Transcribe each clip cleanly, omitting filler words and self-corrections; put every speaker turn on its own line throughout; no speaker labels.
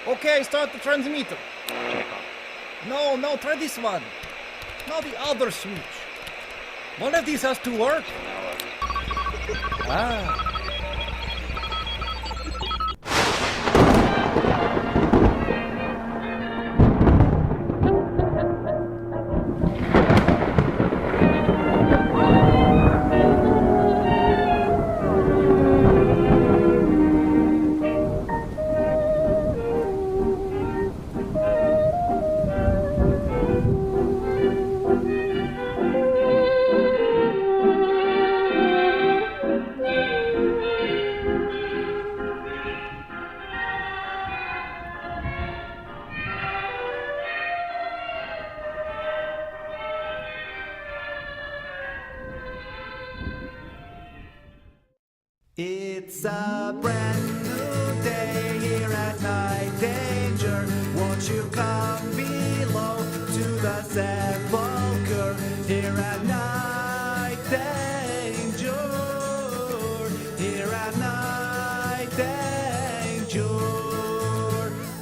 Okay, start the transmitter.
Check on.
No, try this one. No, the other switch. One of these has to work. Ah.
It's a brand new day here at Night Danger. Won't you come below to the sepulcher here at Night Danger? Here at Night Danger.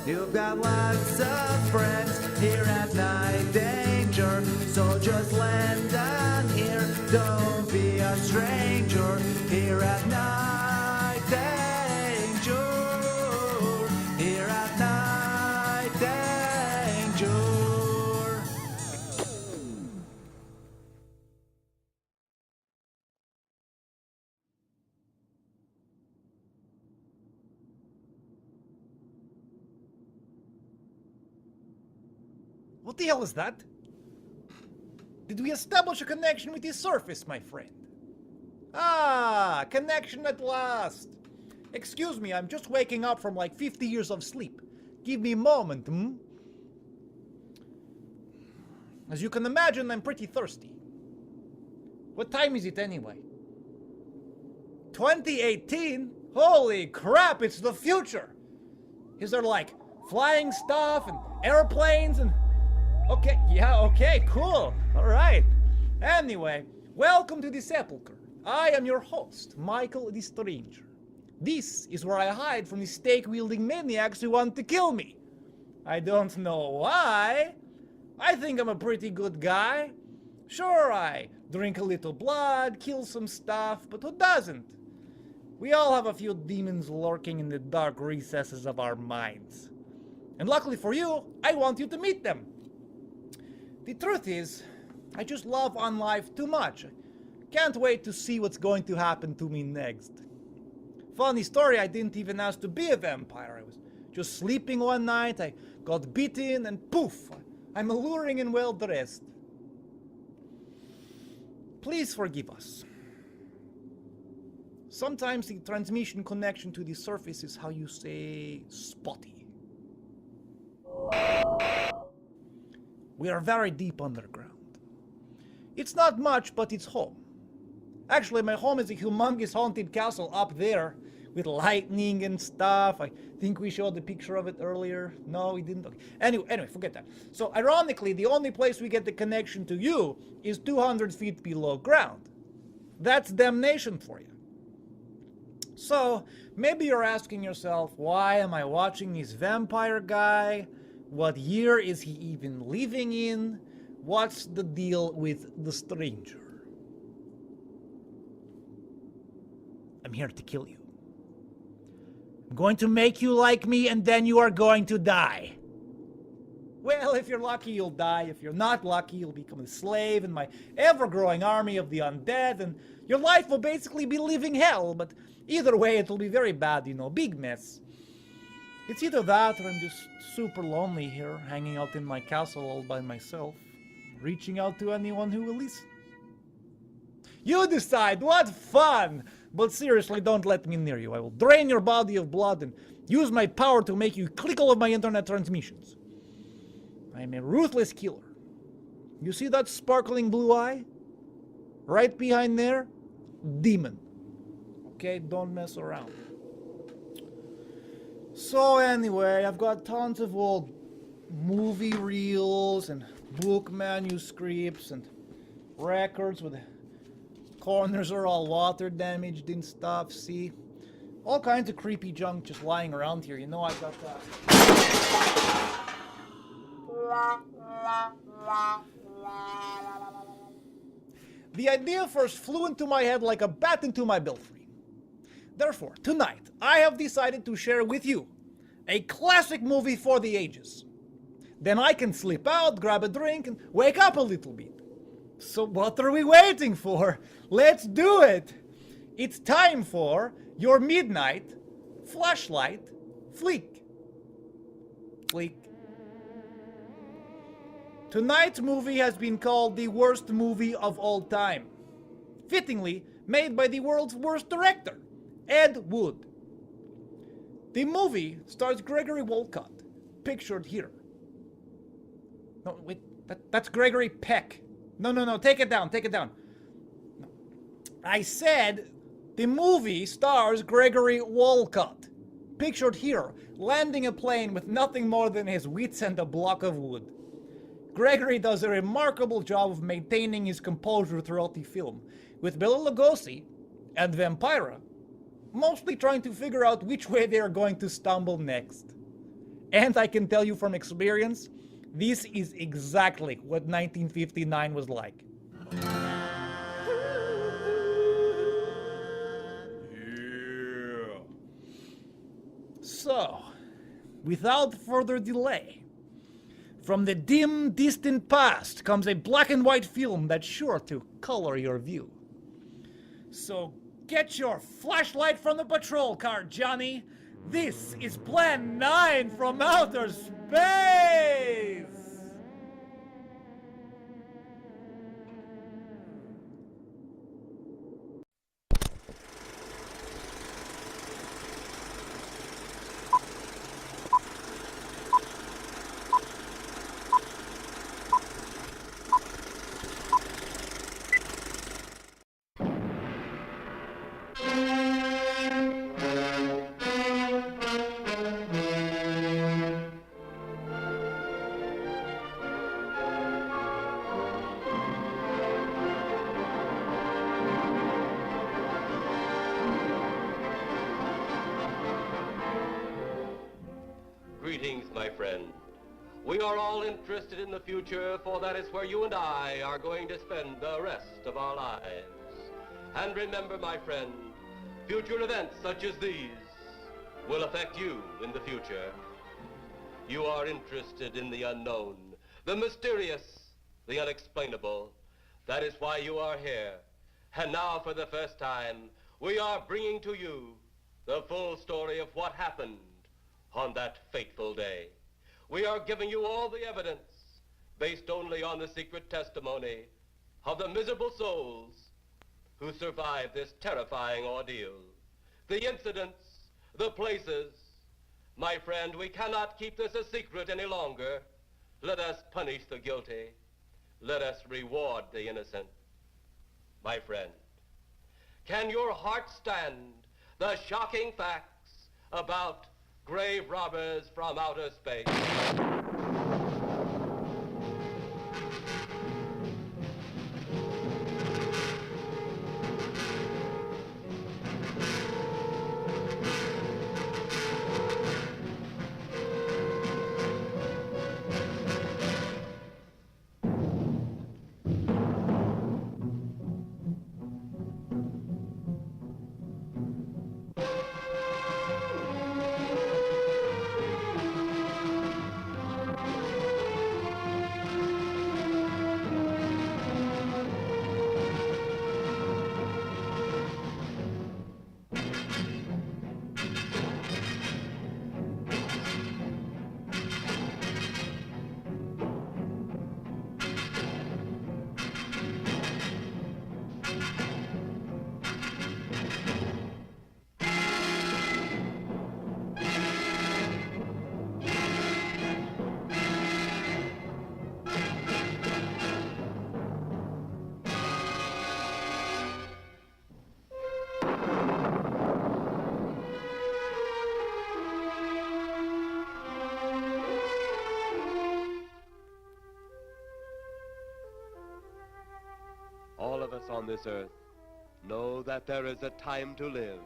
You've got lots of friends here at Night Danger. So just land down here, don't be a stranger here at Night Danger. Here at Night Danger.
What the hell is that? Did we establish a connection with the surface, my friend? Ah, connection at last. Excuse me, I'm just waking up from like 50 years of sleep. Give me a moment, As you can imagine, I'm pretty thirsty. What time is it anyway? 2018? Holy crap, it's the future! Is there like flying stuff and airplanes and... Okay, yeah, okay, cool. Alright. Anyway, welcome to the sepulcher. I am your host, Michael the Stranger. This is where I hide from the stake-wielding maniacs who want to kill me. I don't know why. I think I'm a pretty good guy. Sure, I drink a little blood, kill some stuff, but who doesn't? We all have a few demons lurking in the dark recesses of our minds. And luckily for you, I want you to meet them. The truth is, I just love on life too much. Can't wait to see what's going to happen to me next. Funny story, I didn't even ask to be a vampire. I was just sleeping one night, I got bitten, and poof, I'm alluring and well dressed. Please forgive us. Sometimes the transmission connection to the surface is how you say spotty. We are very deep underground. It's not much, but it's home. Actually, my home is a humongous haunted castle up there with lightning and stuff. I think we showed the picture of it earlier. No, we didn't. Okay. Anyway, forget that. So, ironically, the only place we get the connection to you is 200 feet below ground. That's damnation for you. So, maybe you're asking yourself, why am I watching this vampire guy? What year is he even living in? What's the deal with the stranger? I'm here to kill you. I'm going to make you like me, and then you are going to die. Well, if you're lucky, you'll die. If you're not lucky, you'll become a slave in my ever-growing army of the undead, and your life will basically be living hell, but either way, it'll be very bad, you know, big mess. It's either that, or I'm just super lonely here, hanging out in my castle all by myself, reaching out to anyone who will listen. You decide, what fun! But seriously, don't let me near you. I will drain your body of blood and use my power to make you click all of my internet transmissions. I am a ruthless killer. You see that sparkling blue eye? Right behind there? Demon. Okay, don't mess around. So anyway, I've got tons of old movie reels and book manuscripts and records with the corners are all water damaged and stuff, see? all kinds of creepy junk just lying around here. You know, I got that. The idea first flew into my head like a bat into my belfry. Therefore, tonight, I have decided to share with you a classic movie for the ages. Then I can slip out, grab a drink, and wake up a little bit. So what are we waiting for? Let's do it! It's time for your midnight flashlight flick. Flick. Tonight's movie has been called the worst movie of all time. Fittingly, made by the world's worst director, Ed Wood. The movie stars Gregory Walcott, pictured here. No, wait, that's Gregory Peck. No, take it down. No. I said the movie stars Gregory Walcott, pictured here, landing a plane with nothing more than his wits and a block of wood. Gregory does a remarkable job of maintaining his composure throughout the film, with Bela Lugosi and Vampira mostly trying to figure out which way they are going to stumble next. And I can tell you from experience, this is exactly what 1959 was like. Yeah. So, without further delay, from the dim, distant past comes a black and white film that's sure to color your view. So get your flashlight from the patrol car, Johnny. This is Plan 9 from outer space!
Greetings, my friend. We are all interested in the future, for that is where you and I are going to spend the rest of our lives. And remember, my friend, future events such as these will affect you in the future. You are interested in the unknown, the mysterious, the unexplainable. That is why you are here. And now, for the first time, we are bringing to you the full story of what happened on that fateful day. We are giving you all the evidence based only on the secret testimony of the miserable souls who survived this terrifying ordeal. The incidents, the places. My friend, we cannot keep this a secret any longer. Let us punish the guilty. Let us reward the innocent. My friend, can your heart stand the shocking facts about grave robbers from outer space? All of us on this earth know that there is a time to live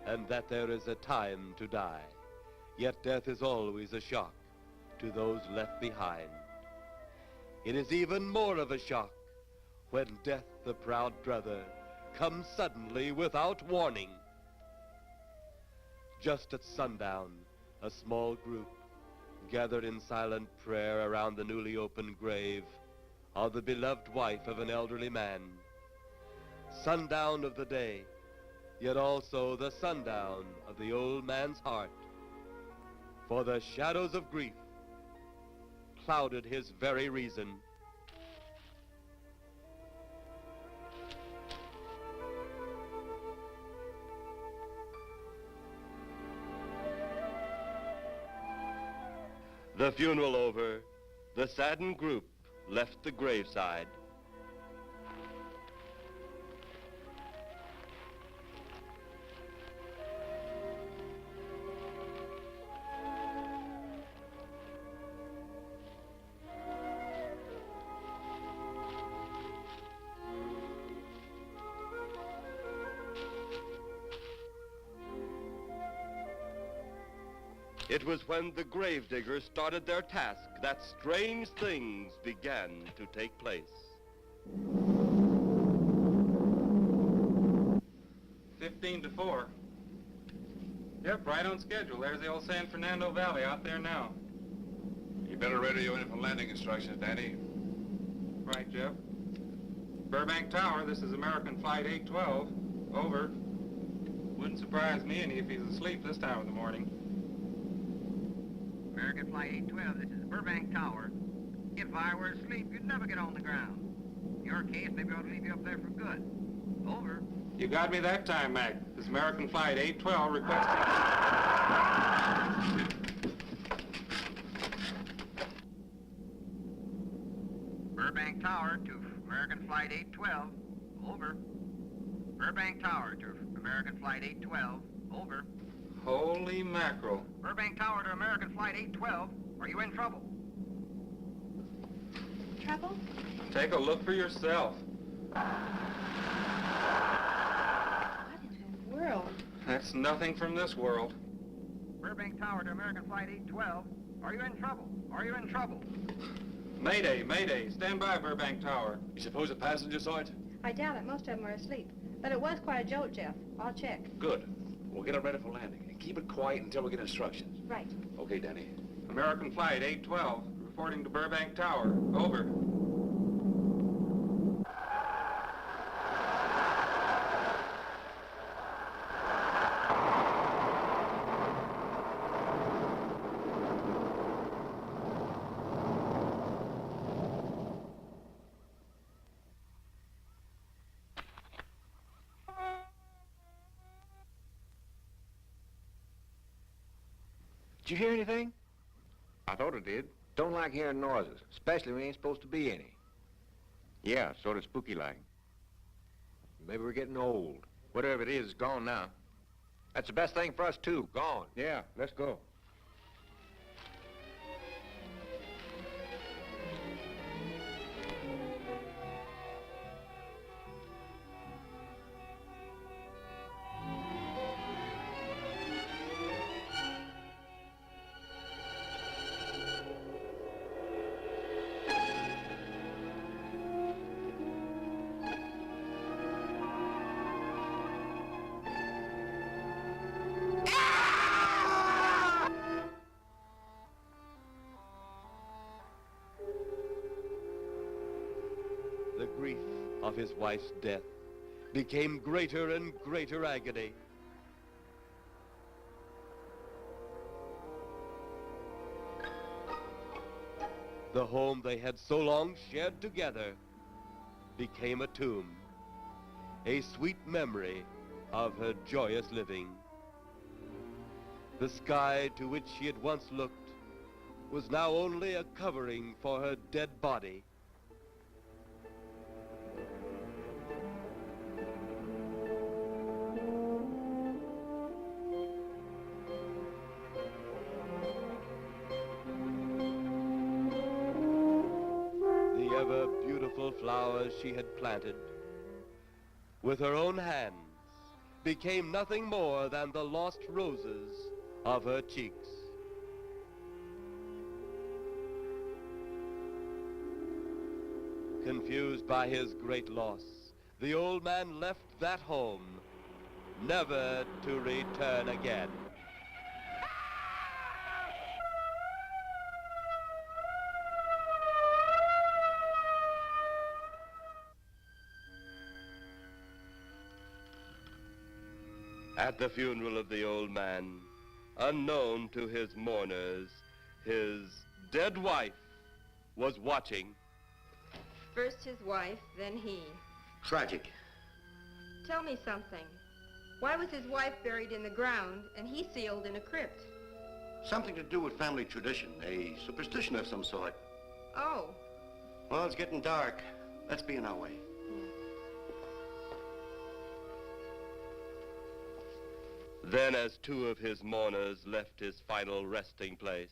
and that there is a time to die. Yet death is always a shock to those left behind. It is even more of a shock when death, the proud brother, comes suddenly without warning. Just at sundown, a small group gathered in silent prayer around the newly opened grave of the beloved wife of an elderly man. Sundown of the day, yet also the sundown of the old man's heart. For the shadows of grief clouded his very reason. The funeral over, the saddened group left the graveside. It was when the gravediggers started their task that strange things began to take place.
15 to 4. Yep, right on schedule. There's the old San Fernando Valley out there now.
You better radio in for landing instructions, Danny.
Right, Jeff. Burbank Tower, this is American Flight 812. Over. Wouldn't surprise me any if he's asleep this time of the morning.
American Flight 812, this is Burbank Tower. If I were asleep, you'd never get on the ground. In your case, maybe I ought to leave you up there for good. Over.
You got me that time, Mac. This is American Flight 812 requesting...
Burbank Tower to American Flight 812. Over. Burbank Tower to American Flight 812. Over.
Holy mackerel.
Burbank Tower to American Flight 812. Are you in trouble?
Trouble?
Take a look for yourself.
What in the world?
That's nothing from this world.
Burbank Tower to American Flight 812. Are you in trouble? Are you in trouble?
Mayday, mayday. Stand by, Burbank Tower.
You suppose a passenger saw it?
I doubt it. Most of them are asleep. But it was quite a jolt, Jeff. I'll check.
Good. We'll get it ready for landing. And keep it quiet until we get instructions.
Right.
Okay, Danny.
American Flight 812, reporting to Burbank Tower. Over.
Did you hear anything?
I thought it did.
Don't like hearing noises, especially when ain't supposed to be any.
Yeah, sort of spooky like.
Maybe we're getting old.
Whatever it is, it's gone now.
That's the best thing for us, too. Gone.
Yeah, let's go.
The grief of his wife's death became greater and greater agony. The home they had so long shared together became a tomb, a sweet memory of her joyous living. The sky to which she had once looked was now only a covering for her dead body. The ever-beautiful flowers she had planted with her own hands became nothing more than the lost roses of her cheeks. Confused by his great loss, the old man left that home, never to return again. At the funeral of the old man, unknown to his mourners, his dead wife was watching.
First his wife, then he.
Tragic.
Tell me something. Why was his wife buried in the ground and he sealed in a crypt?
Something to do with family tradition, a superstition of some sort.
Oh.
Well, it's getting dark. Let's be on our way.
Then, as two of his mourners left his final resting place,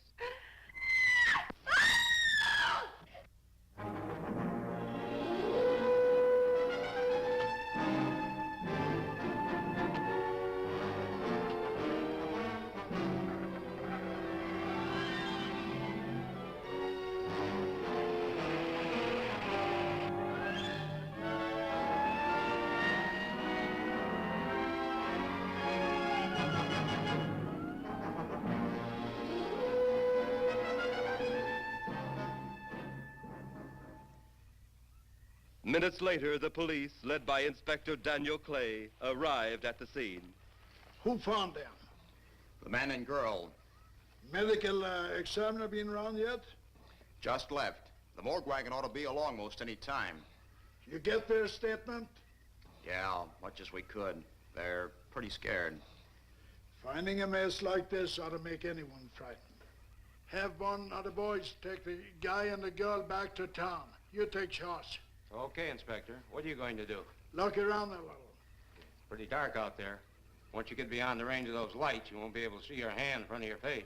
minutes later, the police, led by Inspector Daniel Clay, arrived at the scene.
Who found them?
The man and girl.
Medical examiner been around yet?
Just left. The morgue wagon ought to be along most any time.
You get their statement?
Yeah, much as we could. They're pretty scared.
Finding a mess like this ought to make anyone frightened. Have one of the boys take the guy and the girl back to town. You take charge.
Okay, Inspector. What are you going to do?
Look around a little.
It's pretty dark out there. Once you get beyond the range of those lights, you won't be able to see your hand in front of your face.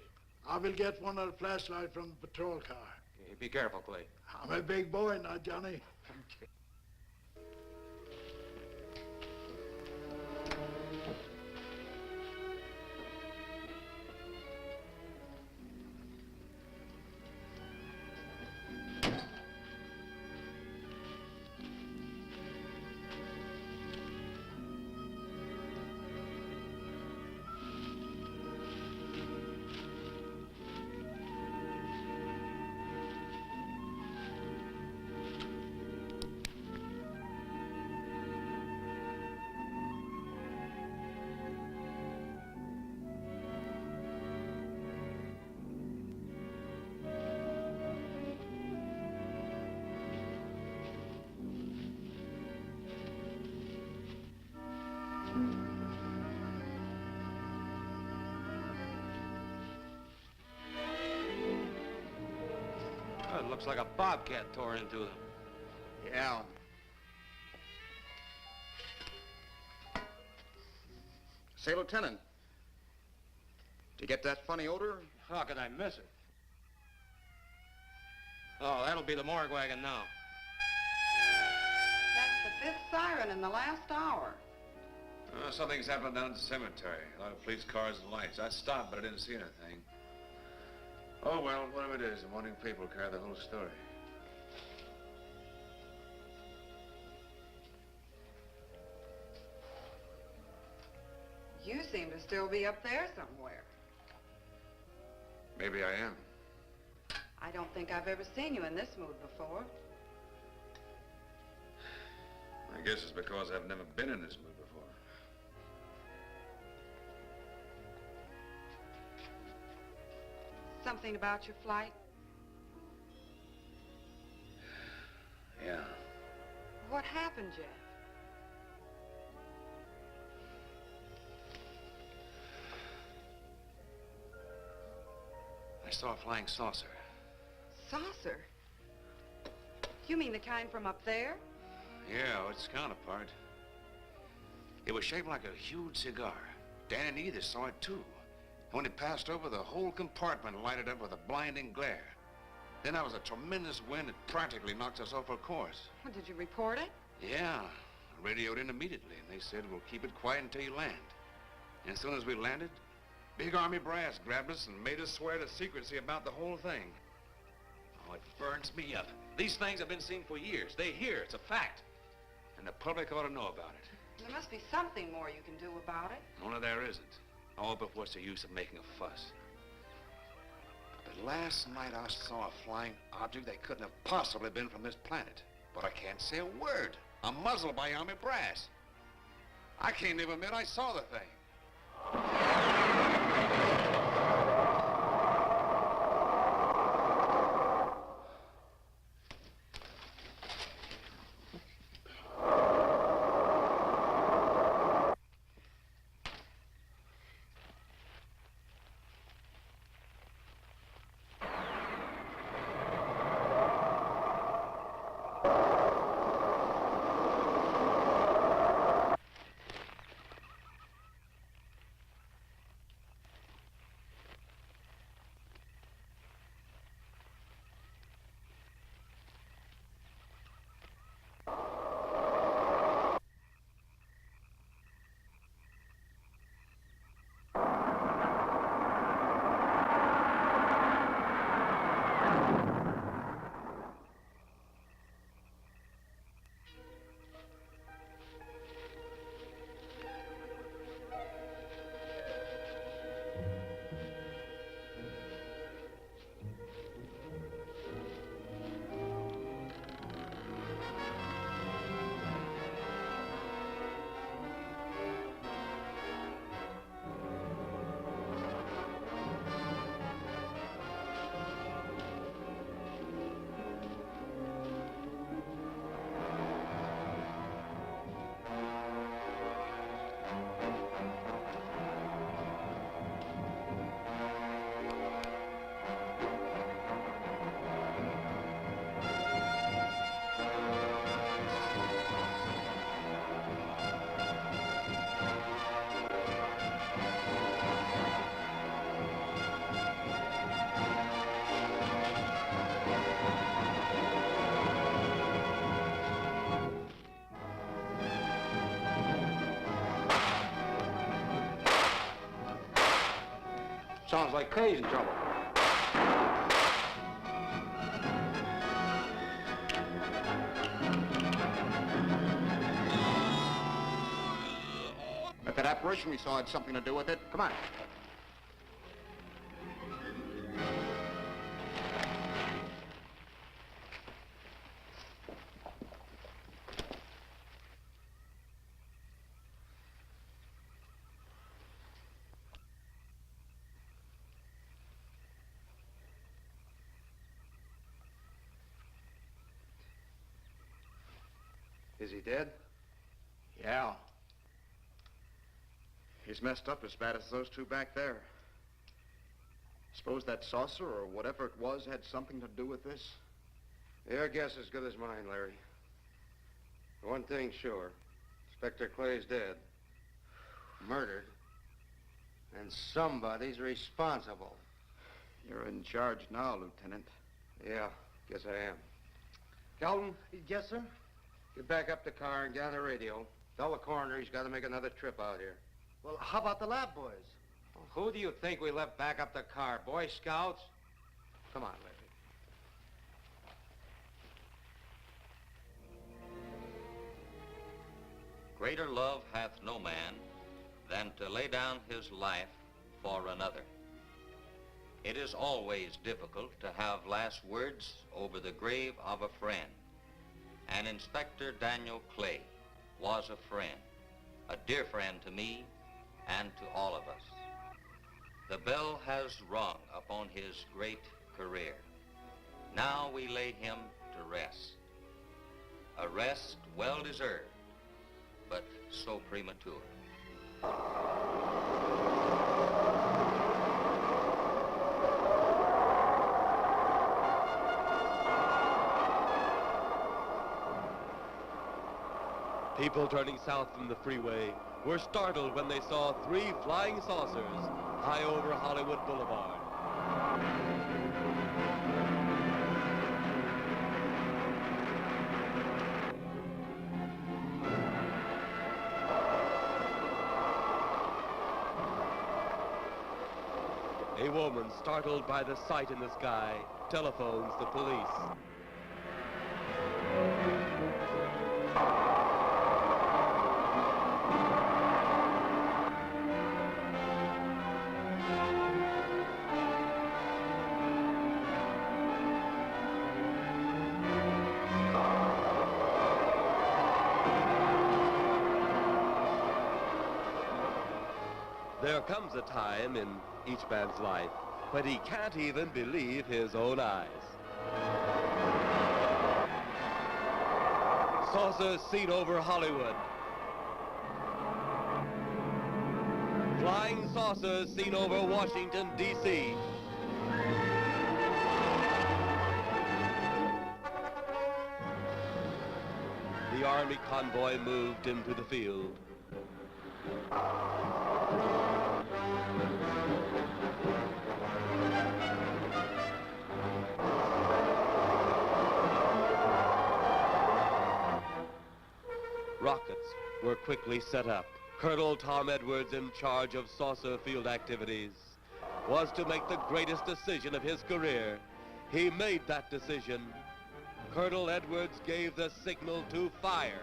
I will get one of the flashlights from the patrol car.
Okay, be careful, Clay.
I'm a big boy now, Johnny.
Oh, it looks like a bobcat tore into them.
Yeah. Say, Lieutenant, did you get that funny odor?
How could I miss it? Oh, that'll be the morgue wagon now.
That's the fifth siren in the last hour.
Something's happened down at the cemetery. A lot of police cars and lights. I stopped, but I didn't see anything. Oh, well, whatever it is, the morning people carry the whole story.
You seem to still be up there somewhere.
Maybe I am.
I don't think I've ever seen you in this mood before.
I guess it's because I've never been in this mood before.
Something about your flight?
Yeah.
What happened, Jeff?
I saw a flying saucer.
Saucer? You mean the kind from up there?
Yeah, its counterpart. It was shaped like a huge cigar. Dan and Edith saw it too. And when it passed over, the whole compartment lighted up with a blinding glare. Then there was a tremendous wind that practically knocked us off our course.
Well, did you report it?
Yeah. Radioed in immediately, and they said, we'll keep it quiet until you land. And as soon as we landed, big army brass grabbed us and made us swear to secrecy about the whole thing. Oh, it burns me up. These things have been seen for years. They hear, it's a fact. And the public ought to know about it.
There must be something more you can do about it.
Only there isn't. Oh, but what's the use of making a fuss? But last night I saw a flying object that couldn't have possibly been from this planet. But I can't say a word. I'm muzzled by army brass. I can't even admit I saw the thing.
Sounds like Clay's in trouble.
If that apparition we saw had something to do with it, come on.
Is he dead?
Yeah. He's messed up as bad as those two back there. Suppose that saucer or whatever it was had something to do with this?
Your guess is as good as mine, Larry. One thing's sure. Inspector Clay's dead. Murdered. And somebody's responsible.
You're in charge now, Lieutenant.
Yeah, guess I am. Calvin?
Yes, sir?
Get back up the car and gather radio. Tell the coroner he's got to make another trip out here.
Well, how about the lab boys?
Well, who do you think we left back up the car? Boy Scouts? Come on, Larry.
Greater love hath no man than to lay down his life for another. It is always difficult to have last words over the grave of a friend. And Inspector Daniel Clay was a friend, a dear friend to me and to all of us. The bell has rung upon his great career. Now we lay him to rest. A rest well deserved, but so premature.
People turning south from the freeway were startled when they saw 3 flying saucers high over Hollywood Boulevard. woman, startled by the sight in the sky, telephones the police. There comes a time in each man's life when he can't even believe his own eyes. Saucers seen over Hollywood. Flying saucers seen over Washington, D.C. The Army convoy moved into the field. Rockets were quickly set up. Colonel Tom Edwards, in charge of saucer field activities, was to make the greatest decision of his career. He made that decision. Colonel Edwards gave the signal to fire.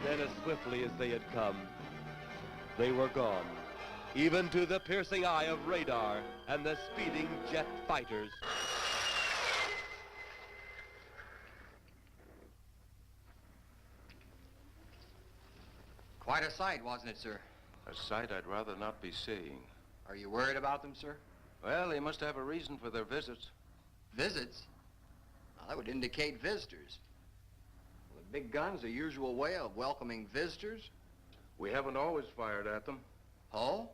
Then, as swiftly as they had come, they were gone, even to the piercing eye of radar and the speeding jet fighters.
Quite a sight, wasn't it, sir?
A sight I'd rather not be seeing.
Are you worried about them, sir?
Well, they must have a reason for their visits.
Visits? Well, that would indicate visitors. Well, the big gun's the usual way of welcoming visitors.
We haven't always fired at them.
Oh?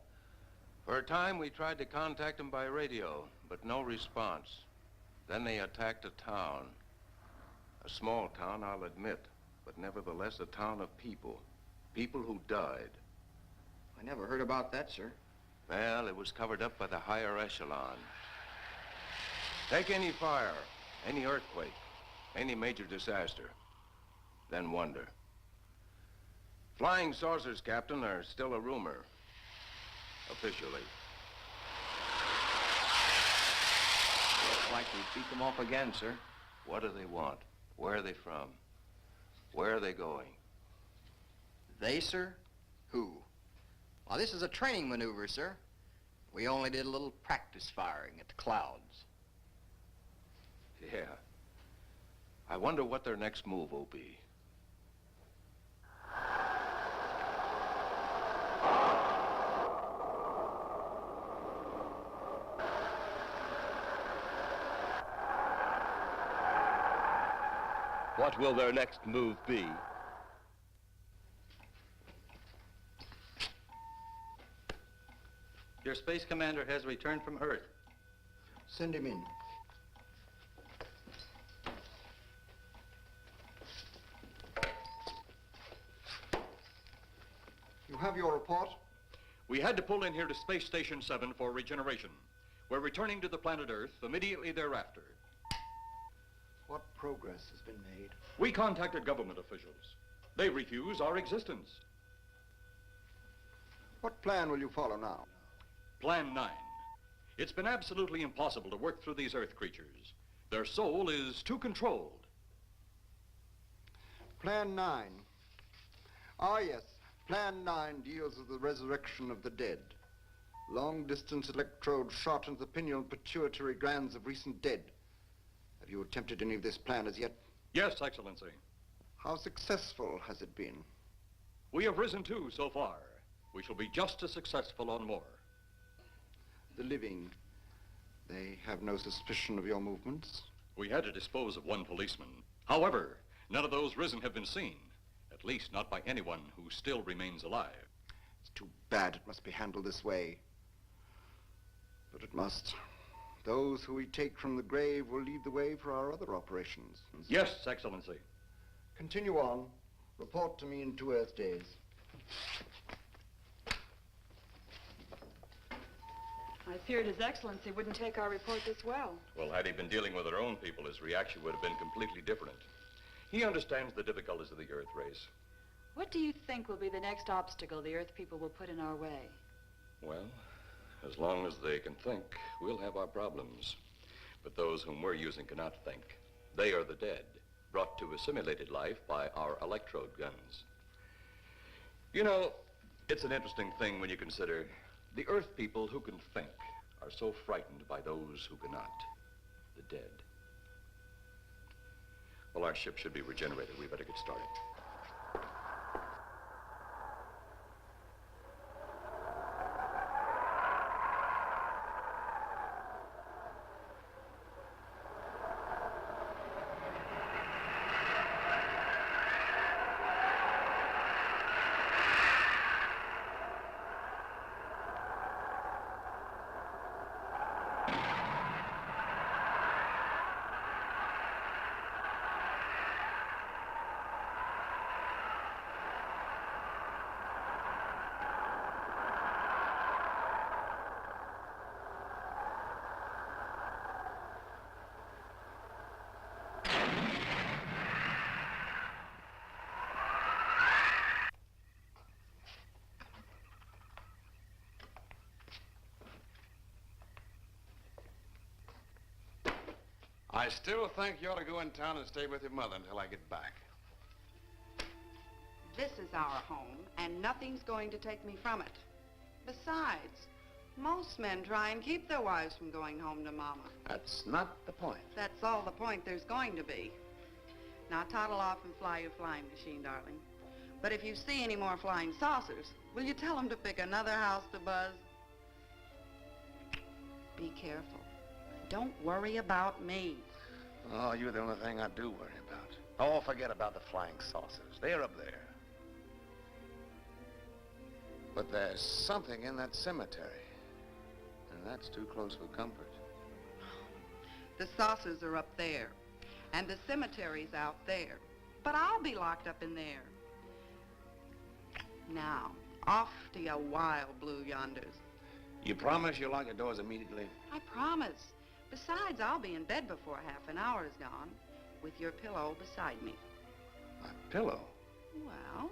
For a time, we tried to contact them by radio, but no response. Then they attacked a town. A small town, I'll admit, but nevertheless a town of people. People who died.
I never heard about that, sir.
Well, it was covered up by the higher echelon. Take any fire, any earthquake, any major disaster, then wonder. Flying saucers, Captain, are still a rumor, officially.
Looks like we beat them off again, sir.
What do they want? Where are they from? Where are they going?
They, sir? Who? Well, this is a training maneuver, sir. We only did a little practice firing at the clouds.
Yeah. I wonder what their next move will be.
What will their next move be?
Your space commander has returned from Earth.
Send him in.
You have your report?
We had to pull in here to Space Station 7 for regeneration. We're returning to the planet Earth immediately thereafter.
What progress has been made?
We contacted government officials. They refuse our existence.
What plan will you follow now?
Plan 9. It's been absolutely impossible to work through these Earth creatures. Their soul is too controlled.
Plan 9. Ah, yes. Plan 9 deals with the resurrection of the dead. Long-distance electrode shot into the pineal and pituitary glands of recent dead. Have you attempted any of this plan as yet?
Yes, Excellency.
How successful has it been?
We have risen too so far. We shall be just as successful on more.
The living, they have no suspicion of your movements?
We had to dispose of one policeman. However, none of those risen have been seen. At least not by anyone who still remains alive.
It's too bad it must be handled this way. But it must. Those who we take from the grave will lead the way for our other operations.
Yes, Excellency.
Continue on. Report to me in 2 Earth days.
I feared His Excellency wouldn't take our report this well.
Well, had he been dealing with our own people, his reaction would have been completely different. He understands the difficulties of the Earth race.
What do you think will be the next obstacle the Earth people will put in our way?
Well, as long as they can think, we'll have our problems. But those whom we're using cannot think. They are the dead, brought to a simulated life by our electrode guns. You know, it's an interesting thing when you consider the Earth people who can think are so frightened by those who cannot, the dead. Well, our ship should be regenerated. We better get started.
I still think you ought to go in town and stay with your mother until I get back.
This is our home, and nothing's going to take me from it. Besides, most men try and keep their wives from going home to Mama.
That's not the point.
That's all the point there's going to be. Now toddle off and fly your flying machine, darling. But if you see any more flying saucers, will you tell them to pick another house to buzz? Be careful. Don't worry about me.
Oh, you're the only thing I do worry about. Oh, forget about the flying saucers. They're up there. But there's something in that cemetery. And that's too close for comfort.
The saucers are up there, and the cemetery's out there. But I'll be locked up in there. Now, off to your wild blue yonders.
You promise you'll lock your doors immediately?
I promise. Besides, I'll be in bed before half an hour is gone, with your pillow beside me.
My pillow?
Well,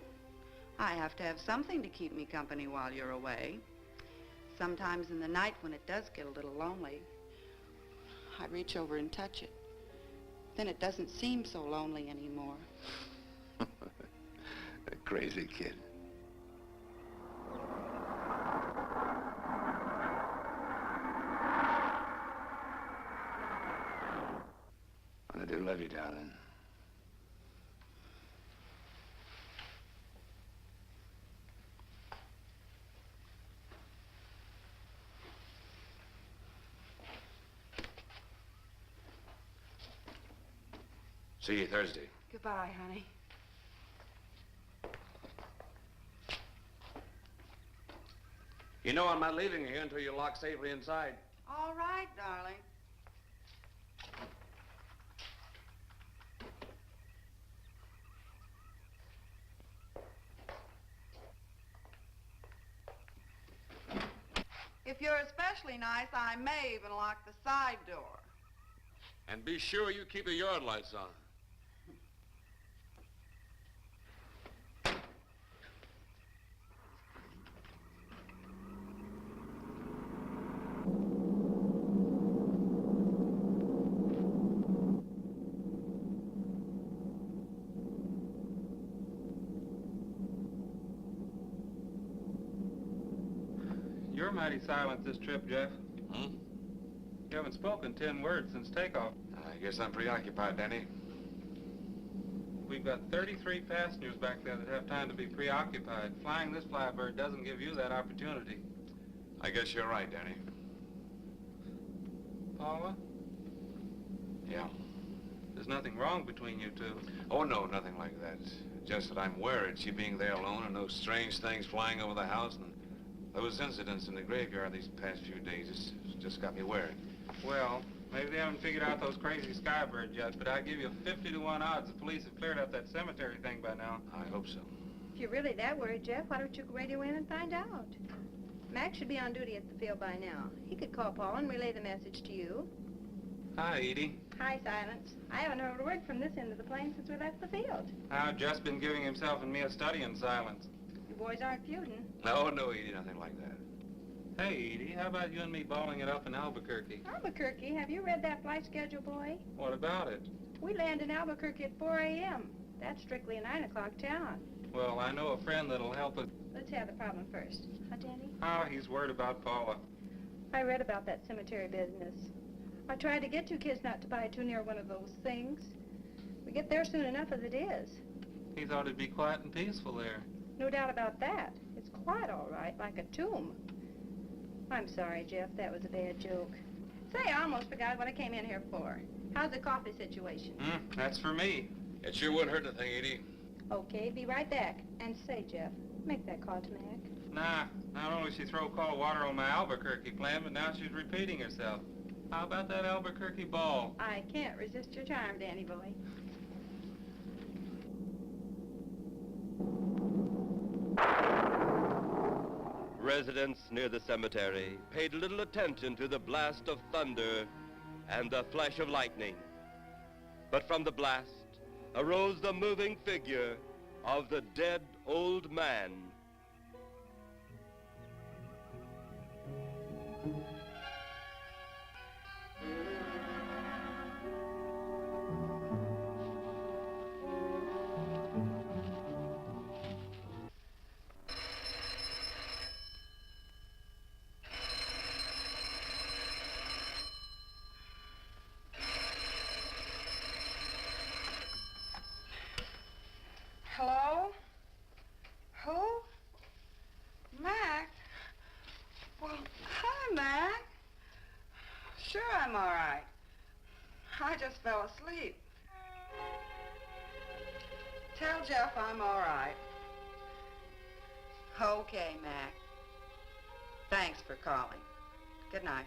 I have to have something to keep me company while you're away. Sometimes in the night when it does get a little lonely, I reach over and touch it. Then it doesn't seem so lonely anymore.
A crazy kid. I do love you, darling. See you Thursday.
Goodbye, honey.
You know I'm not leaving here until you're locked safely inside.
All right, darling. If you're especially nice, I may even lock the side door.
And be sure you keep the yard lights on.
mighty silent this trip, Jeff.
Hmm?
You haven't spoken 10 words since takeoff.
I guess I'm preoccupied, Danny.
We've got 33 passengers back there that have time to be preoccupied. Flying this flybird doesn't give you that opportunity.
I guess you're right, Danny.
Paula,
Yeah.
there's nothing wrong between you two.
Oh, no, nothing like that. Just that I'm worried, she being there alone and those strange things flying over the house and those incidents in the graveyard these past few days. It's just got me worried.
Well, maybe they haven't figured out those crazy skybirds yet, but I'd give you 50 to 1 odds the police have cleared up that cemetery thing by now.
I hope so.
If you're really that worried, Jeff, why don't you radio in and find out? Mac should be on duty at the field by now. He could call Paul and relay the message to you.
Hi, Edie.
Hi, Silence. I haven't heard a word from this end of the plane since we left the field.
I've just been giving himself and me a study in silence.
You boys aren't feuding.
No, Edie, nothing like that.
Hey, Edie, how about you and me balling it up in Albuquerque?
Albuquerque, have you read that flight schedule, boy?
What about it?
We land in Albuquerque at 4 a.m. That's strictly a 9 o'clock town.
Well, I know a friend that'll help us.
Let's have the problem first. Huh, Danny?
Oh, he's worried about Paula.
I read about that cemetery business. I tried to get you kids not to buy too near one of those things. We get there soon enough as it is.
He thought it'd be quiet and peaceful there.
No doubt about that. It's quiet all right, like a tomb. I'm sorry, Jeff. That was a bad joke. Say, I almost forgot what I came in here for. How's the coffee situation?
That's for me.
It sure wouldn't hurt a thing, Edie.
Okay, be right back. And say, Jeff, make that call to Mac.
Nah, not only she throw cold water on my Albuquerque plan, but now she's repeating herself. How about that Albuquerque ball?
I can't resist your charm, Danny boy.
Residents near the cemetery paid little attention to the blast of thunder and the flash of lightning. But from the blast arose the moving figure of the dead old man.
Hello? Who? Mac? Well, hi, Mac. Sure, I'm all right. I just fell asleep. Tell Jeff I'm all right. Okay, Mac. Thanks for calling. Good night.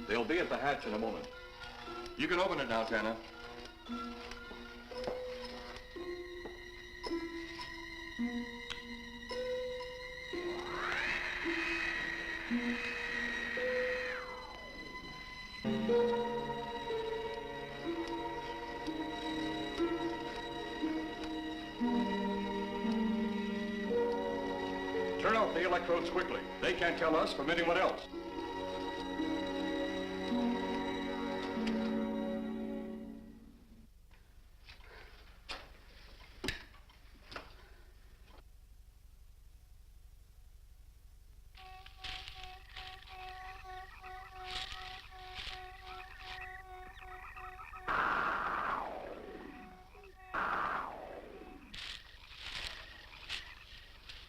They'll be at the hatch in a moment. You can open it now, Tanner. Turn off the electrodes quickly. They can't tell us from anyone else.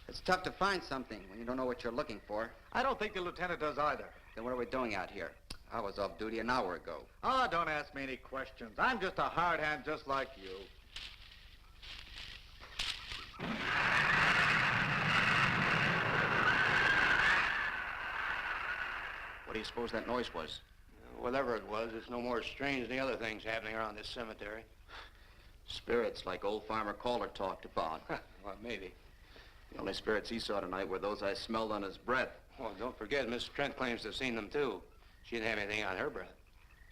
It's tough to find something when you don't know what you're looking for.
I don't think the lieutenant does either.
Then what are we doing out here? I was off duty an hour ago.
Oh, don't ask me any questions. I'm just a hard hand just like you.
What do you suppose that noise was?
Whatever it was, it's no more strange than the other things happening around this cemetery.
Spirits like old Farmer Caller talked about.
Well, maybe.
The only spirits he saw tonight were those I smelled on his breath.
Well, don't forget, Miss Trent claims to have seen them, too. She didn't have anything on her breath.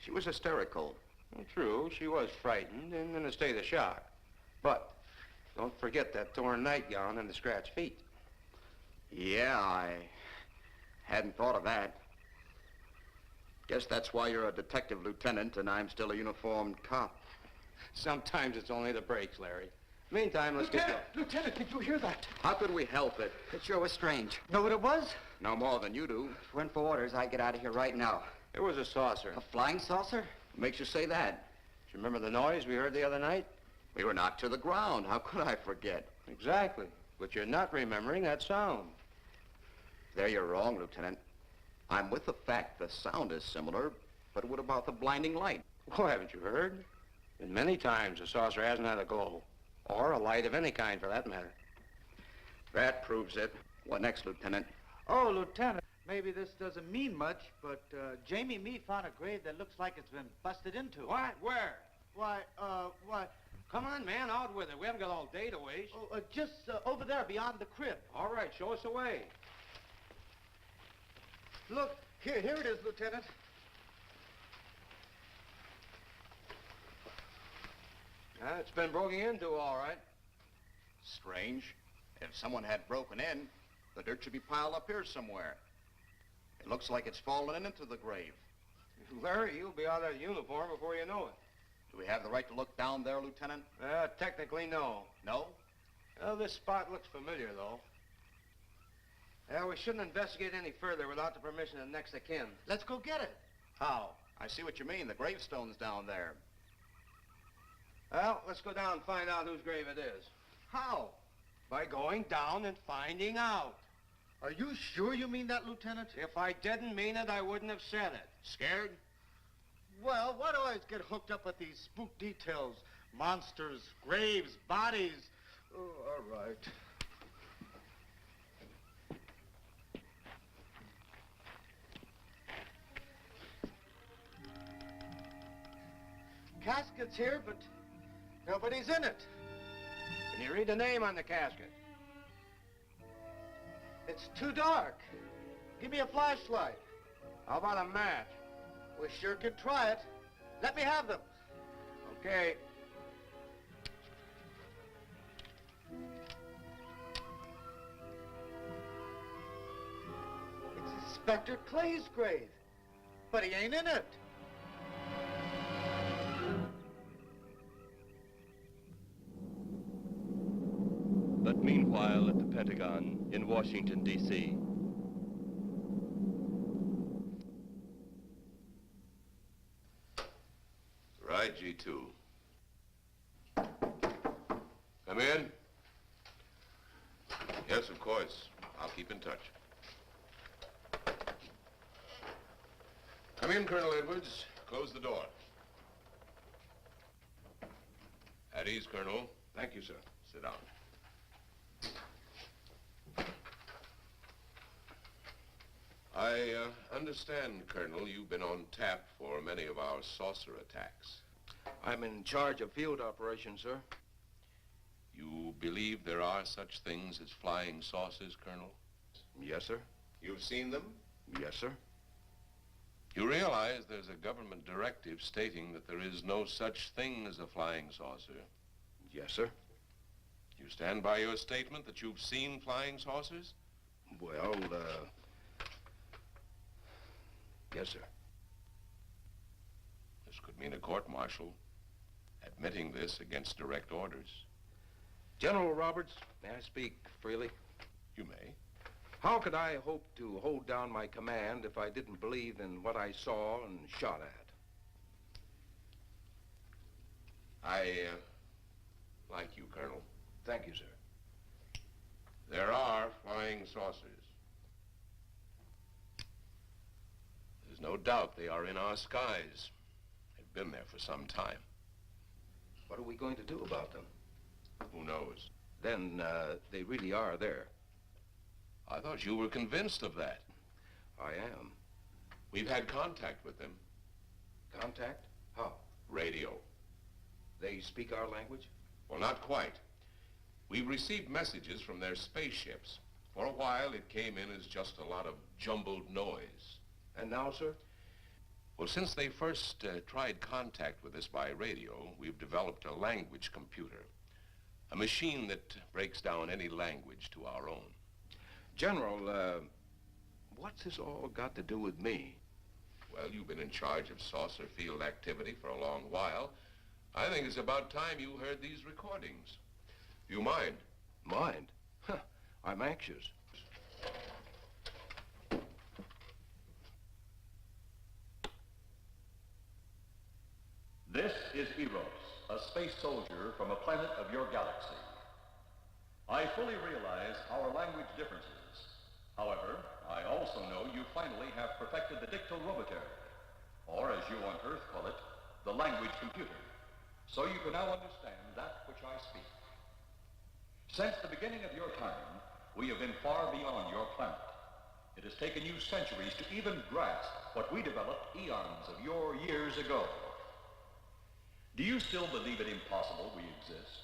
She was hysterical.
Well, true, she was frightened and in a state of shock. But don't forget that torn nightgown and the scratched feet.
Yeah, I hadn't thought of that. Guess that's why you're a detective lieutenant and I'm still a uniformed cop.
Sometimes it's only the breaks, Larry. Meantime, let's get going.
Lieutenant, did you hear that?
How could we help it? It sure was strange.
Know what it was?
No more than you do. If it went for orders, I'd get out of here right now.
It was a saucer.
A flying saucer? What makes you say that?
Do you remember the noise we heard the other night?
We were knocked to the ground. How could I forget?
Exactly. But you're not remembering that sound.
There you're wrong, Lieutenant. I'm with the fact the sound is similar, but what about the blinding light?
Oh, haven't you heard? And many times the saucer hasn't had a glow. Or a light of any kind, for that matter.
That proves it. What next, Lieutenant?
Oh, Lieutenant, maybe this doesn't mean much, but Jamie Mee found a grave that looks like it's been busted into.
What? Where?
Why,
Come on, man, out with it. We haven't got all day to waste.
Oh, just over there beyond the crib.
All right, show us the way.
Look, Here it is, Lieutenant.
It's been broken into, all right.
Strange. If someone had broken in, the dirt should be piled up here somewhere. It looks like it's fallen into the grave.
Larry, you'll be out of uniform before you know it.
Do we have the right to look down there, Lieutenant?
Technically, no.
No?
Well, this spot looks familiar, though. We shouldn't investigate any further without the permission of next of kin.
Let's go get it.
How? I see what you mean. The gravestone's down there.
Well, let's go down and find out whose grave it is.
How?
By going down and finding out.
Are you sure you mean that, Lieutenant?
If I didn't mean it, I wouldn't have said it.
Scared?
Well, why do I always get hooked up with these spook details? Monsters, graves, bodies. Oh, all right. Casket's here, but nobody's in it.
Can you read the name on the casket?
It's too dark. Give me a flashlight.
How about a match?
We sure could try it. Let me have them.
Okay.
It's Inspector Clay's grave, but he ain't in it.
But meanwhile, at the Pentagon in Washington, D.C.,
Right, G2. Come in. Yes, of course. I'll keep in touch. Come in, Colonel Edwards. Close the door. At ease, Colonel.
Thank you, sir.
Sit down. I understand, Colonel, you've been on tap for many of our saucer attacks.
I'm in charge of field operations, sir.
You believe there are such things as flying saucers, Colonel?
Yes, sir.
You've seen them?
Yes, sir.
You realize there's a government directive stating that there is no such thing as a flying saucer?
Yes, sir.
You stand by your statement that you've seen flying saucers?
Well, yes, sir.
This could mean a court-martial, admitting this against direct orders.
General Roberts, may I speak freely?
You may.
How could I hope to hold down my command if I didn't believe in what I saw and shot at?
I like you, Colonel.
Thank you, sir.
There are flying saucers. There's no doubt they are in our skies. They've been there for some time.
What are we going to do about them?
Who knows?
Then, they really are there.
I thought you were convinced of that.
I am.
We've had contact with them.
Contact? How?
Radio.
They speak our language?
Well, not quite. We've received messages from their spaceships. For a while, it came in as just a lot of jumbled noise.
And now, sir?
Well, since they first tried contact with us by radio, we've developed a language computer. A machine that breaks down any language to our own.
General, what's this all got to do with me?
Well, you've been in charge of saucer field activity for a long while. I think it's about time you heard these recordings. Do you mind?
Mind? Huh, I'm anxious.
This is Eros, a space soldier from a planet of your galaxy. I fully realize our language differences. However, I also know you finally have perfected the dictorobotery, or as you on Earth call it, the language computer, so you can now understand that which I speak. Since the beginning of your time, we have been far beyond your planet. It has taken you centuries to even grasp what we developed eons of your years ago. Do you still believe it impossible we exist?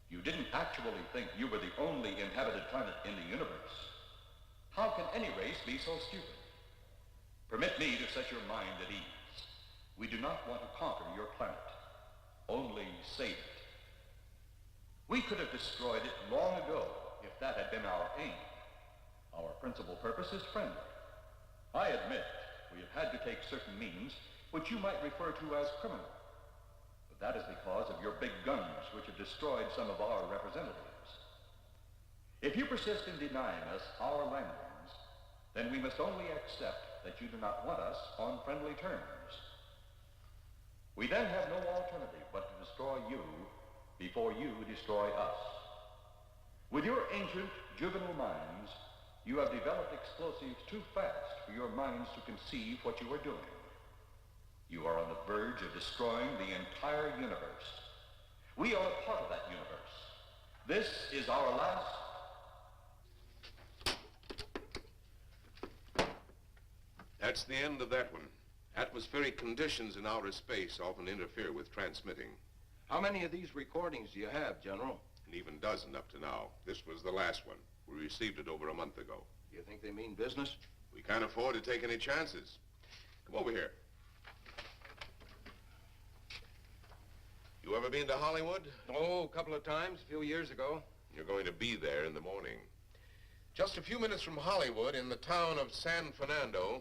You didn't actually think you were the only inhabited planet in the universe. How can any race be so stupid? Permit me to set your mind at ease. We do not want to conquer your planet, only save it. We could have destroyed it long ago if that had been our aim. Our principal purpose is friendly. I admit we have had to take certain means which you might refer to as criminal. But that is because of your big guns, which have destroyed some of our representatives. If you persist in denying us our landings, then we must only accept that you do not want us on friendly terms. We then have no alternative but to destroy you before you destroy us. With your ancient, juvenile minds, you have developed explosives too fast for your minds to conceive what you are doing. You are on the verge of destroying the entire universe. We are a part of that universe. This is our last...
That's the end of that one. Atmospheric conditions in outer space often interfere with transmitting.
How many of these recordings do you have, General?
An even dozen up to now. This was the last one. We received it over a month ago.
You think they mean business?
We can't afford to take any chances. Come over here. You ever been to Hollywood?
Oh, a couple of times, a few years ago.
You're going to be there in the morning. Just a few minutes from Hollywood, in the town of San Fernando,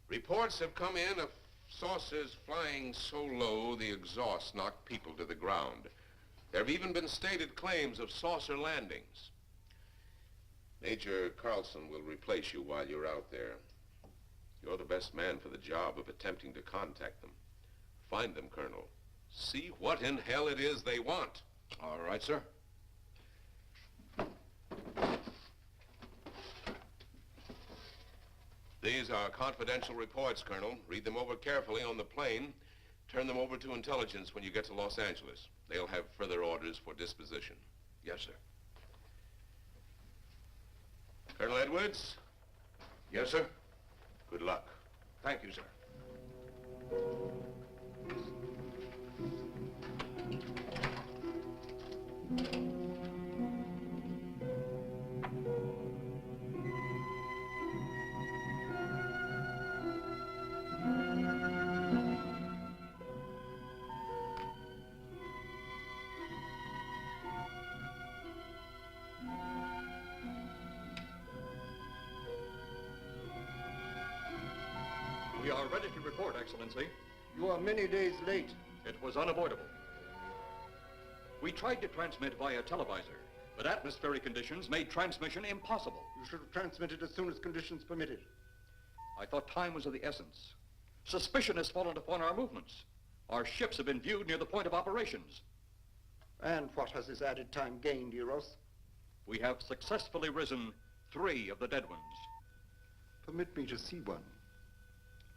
reports have come in of saucers flying so low the exhaust knocked people to the ground. There have even been stated claims of saucer landings. Major Carlson will replace you while you're out there. You're the best man for the job of attempting to contact them. Find them, Colonel. See what in hell it is they want.
All right, sir.
These are confidential reports, Colonel. Read them over carefully on the plane. Turn them over to intelligence when you get to Los Angeles. They'll have further orders for disposition.
Yes, sir.
Colonel Edwards?
Yes, sir.
Good luck.
Thank you, sir.
We are ready to report, Excellency.
You are many days late.
It was unavoidable. We tried to transmit via televisor, but atmospheric conditions made transmission impossible.
You should have transmitted as soon as conditions permitted.
I thought time was of the essence. Suspicion has fallen upon our movements. Our ships have been viewed near the point of operations.
And what has this added time gained, Eros?
We have successfully risen 3 of the dead ones.
Permit me to see one.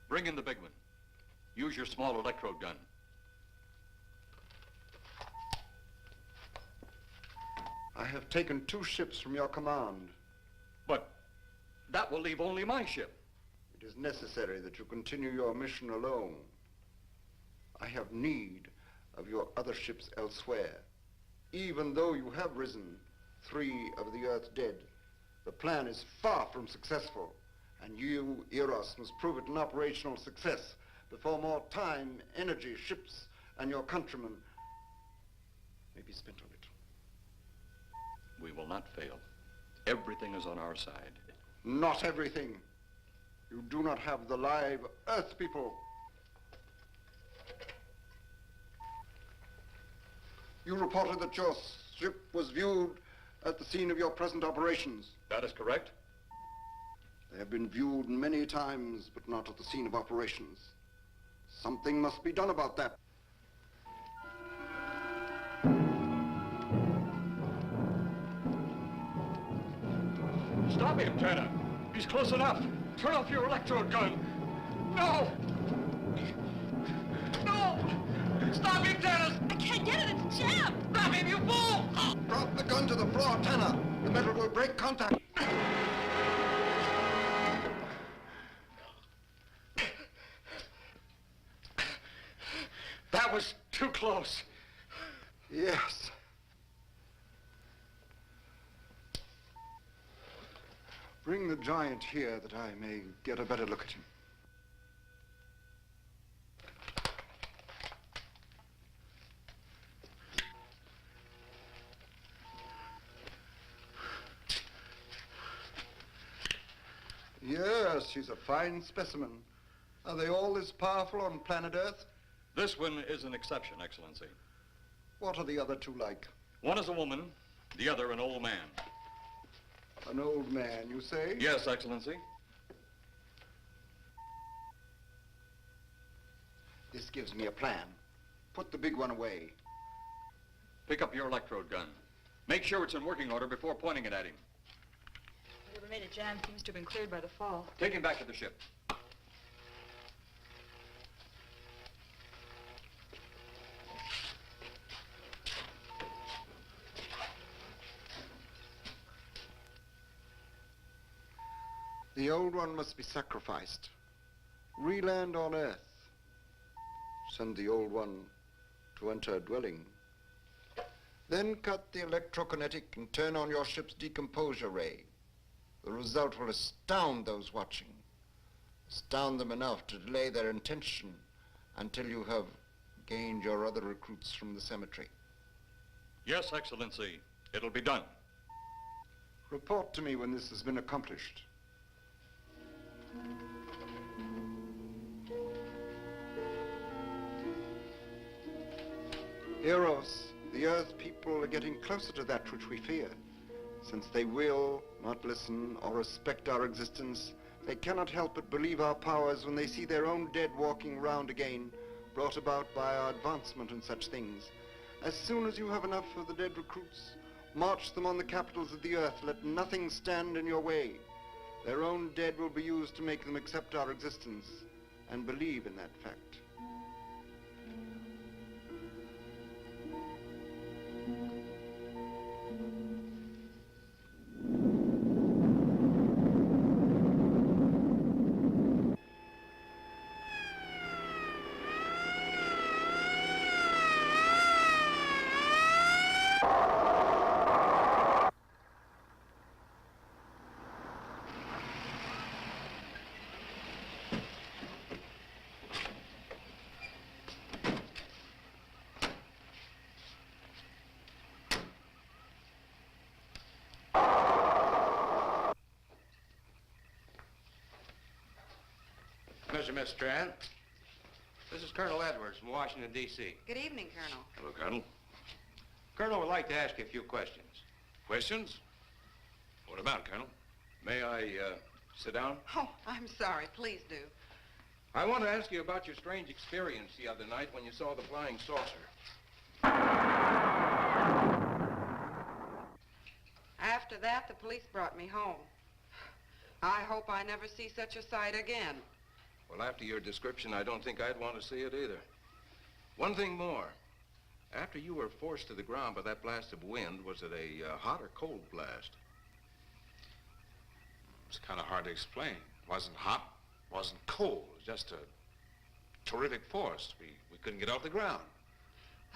Bring in the big one. Use your small electrode gun.
I have taken 2 ships from your command.
But that will leave only my ship.
It is necessary that you continue your mission alone. I have need of your other ships elsewhere. Even though you have risen 3 of the Earth's dead, the plan is far from successful. And you, Eros, must prove it an operational success before more time, energy, ships, and your countrymen may be spent on it.
We will not fail. Everything is on our side.
Not everything. You do not have the live Earth people. You reported that your ship was viewed at the scene of your present operations.
That is correct.
They have been viewed many times, but not at the scene of operations. Something must be done about that.
Stop him, Tanner. He's close enough. Turn off your electrode gun. No! No! Stop him, Tanner!
I can't get it. It's jammed.
Grab him, you fool!
Drop the gun to the floor, Tanner. The metal will break contact.
That was too close.
Yes. Bring the giant here that I may get a better look at him. she's a fine specimen. Are they all as powerful on planet Earth?
This one is an exception, Excellency.
What are the other two like?
One is a woman, the other an old man.
An old man, you say?
Yes, Excellency.
This gives me a plan. Put the big one away.
Pick up your electrode gun. Make sure it's in working order before pointing it at him.
Whatever made it jam seems to have been cleared by the fall.
Take him back to the ship.
The old one must be sacrificed. Re-land on Earth. Send the old one to enter a dwelling. Then cut the electrokinetic and turn on your ship's decomposure ray. The result will astound those watching. Astound them enough to delay their intention until you have gained your other recruits from the cemetery.
Yes, Excellency. It'll be done.
Report to me when this has been accomplished. Eros, the Earth people are getting closer to that which we fear. Since they will not listen or respect our existence, they cannot help but believe our powers when they see their own dead walking round again, brought about by our advancement and such things. As soon as you have enough of the dead recruits, march them on the capitals of the Earth. Let nothing stand in your way. Their own dead will be used to make them accept our existence and believe in that fact.
Mr. Miss Strand, this is Colonel Edwards from Washington, D.C.
Good evening, Colonel.
Hello, Colonel.
Colonel would like to ask you a few questions.
Questions? What about, Colonel?
May I sit down?
Oh, I'm sorry. Please do.
I want to ask you about your strange experience the other night when you saw the flying saucer.
After that, the police brought me home. I hope I never see such a sight again.
Well, after your description, I don't think I'd want to see it either. One thing more. After you were forced to the ground by that blast of wind, was it a hot or cold blast?
It's kind of hard to explain. It wasn't hot, wasn't cold. It was just a terrific force. We couldn't get off the ground.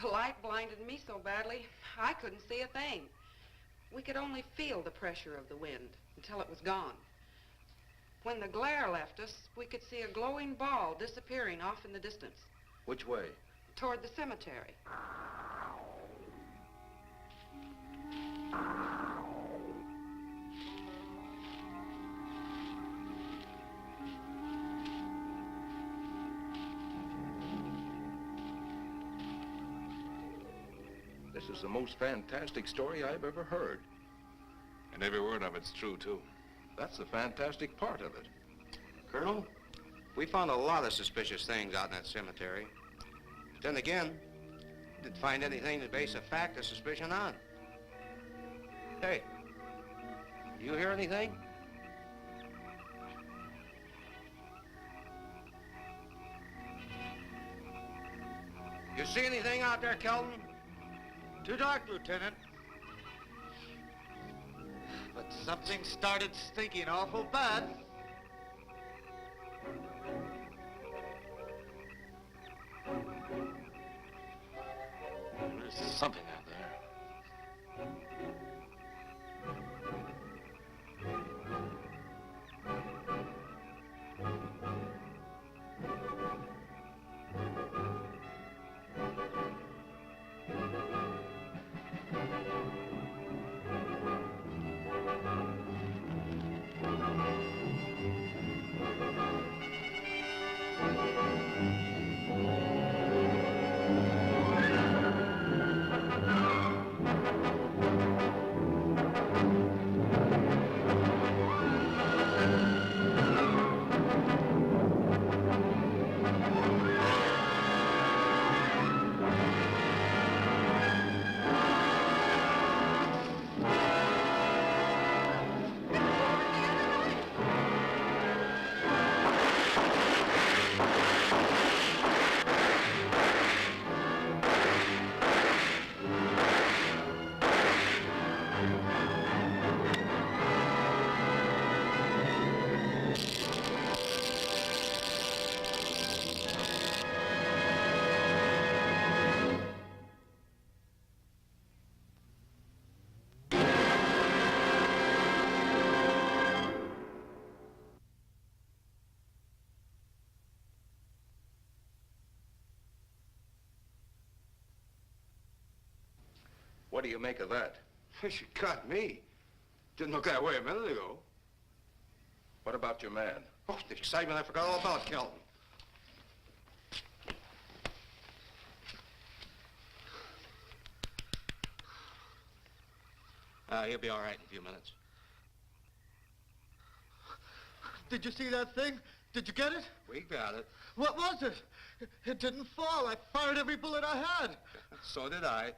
The light blinded me so badly, I couldn't see a thing. We could only feel the pressure of the wind until it was gone. When the glare left us, we could see a glowing ball disappearing off in the distance,
Which way?
toward the cemetery.
This is the most fantastic story I've ever heard.
And every word of it's true, too.
That's the fantastic part of it.
Colonel, we found a lot of suspicious things out in that cemetery. But then again, didn't find anything to base a fact or suspicion on. Hey, you hear anything? You see anything out there, Kelton?
Too dark, Lieutenant. But something started stinking awful bad.
There's something out there.
What do you make of that?
She got me. Didn't look that way a minute ago.
What about your man?
Oh, the excitement, I forgot all about Kelton.
He'll be all right in a few minutes.
Did you see that thing? Did you get it?
We got it.
What was it? It didn't fall. I fired every bullet I had.
So did I.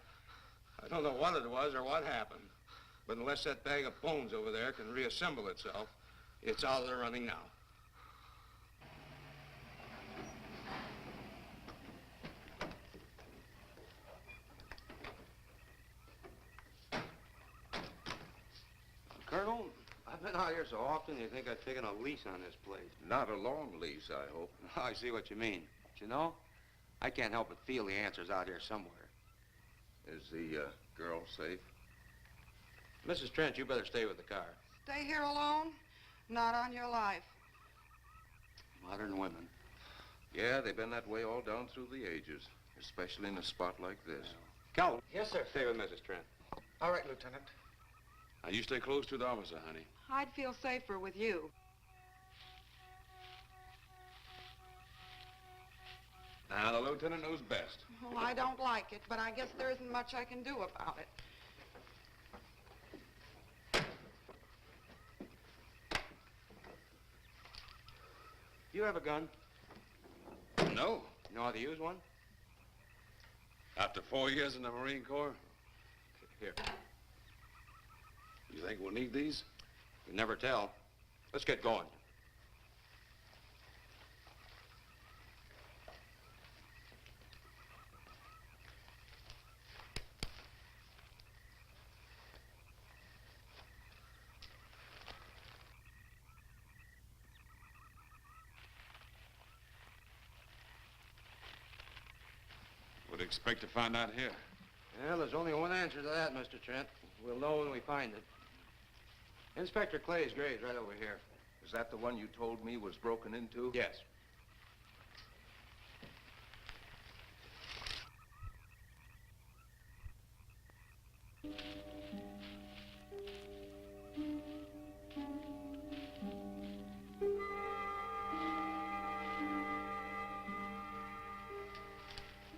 I don't know what it was or what happened. But unless that bag of bones over there can reassemble itself, it's out of the running now. Colonel, I've been out here so often, you think I've taken a lease on this place.
Not a long lease, I hope.
I see what you mean. But you know, I can't help but feel the answer's out here somewhere.
Is the girl safe?
Mrs. Trent, you better stay with the car.
Stay here alone? Not on your life.
Modern women.
Yeah, they've been that way all down through the ages, especially in a spot like this.
Calvin. Yes, sir. Stay with Mrs. Trent.
All right, Lieutenant.
Now, you stay close to the officer, honey.
I'd feel safer with you.
Now, the lieutenant knows best.
Well, I don't like it, but I guess there isn't much I can do about it.
You have a gun?
No.
You know how to use one?
After 4 years in the Marine Corps?
Here.
You think we'll need these?
You never tell. Let's get going.
Would expect to find out here.
Well, there's only one answer to that, Mr. Trent. We'll know when we find it. Inspector Clay's grave's right over here.
Is that the one you told me was broken into?
Yes.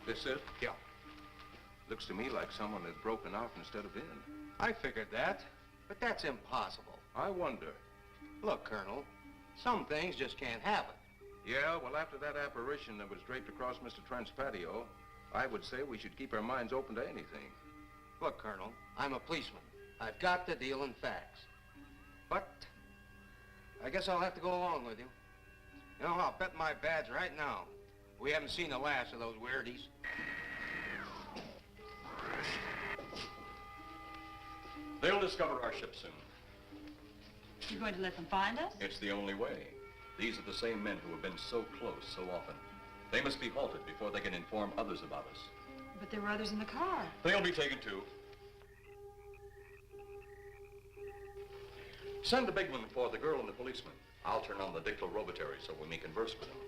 This it?
Yeah.
Looks to me like someone had broken out instead of in.
I figured that, but that's impossible.
I wonder.
Look, Colonel, some things just can't happen.
Yeah, well, after that apparition that was draped across Mr. Trent's patio, I would say we should keep our minds open to anything.
Look, Colonel, I'm a policeman. I've got to deal in facts. But I guess I'll have to go along with you. You know, I'll bet my badge right now we haven't seen the last of those weirdies.
They'll discover our ship soon.
You're going to let them find us?
It's the only way. These are the same men who have been so close so often. They must be halted before they can inform others about us.
But there were others in the car.
They'll be taken too. Send the big one for the girl and the policeman. I'll turn on the dictorobatary so we may converse with them.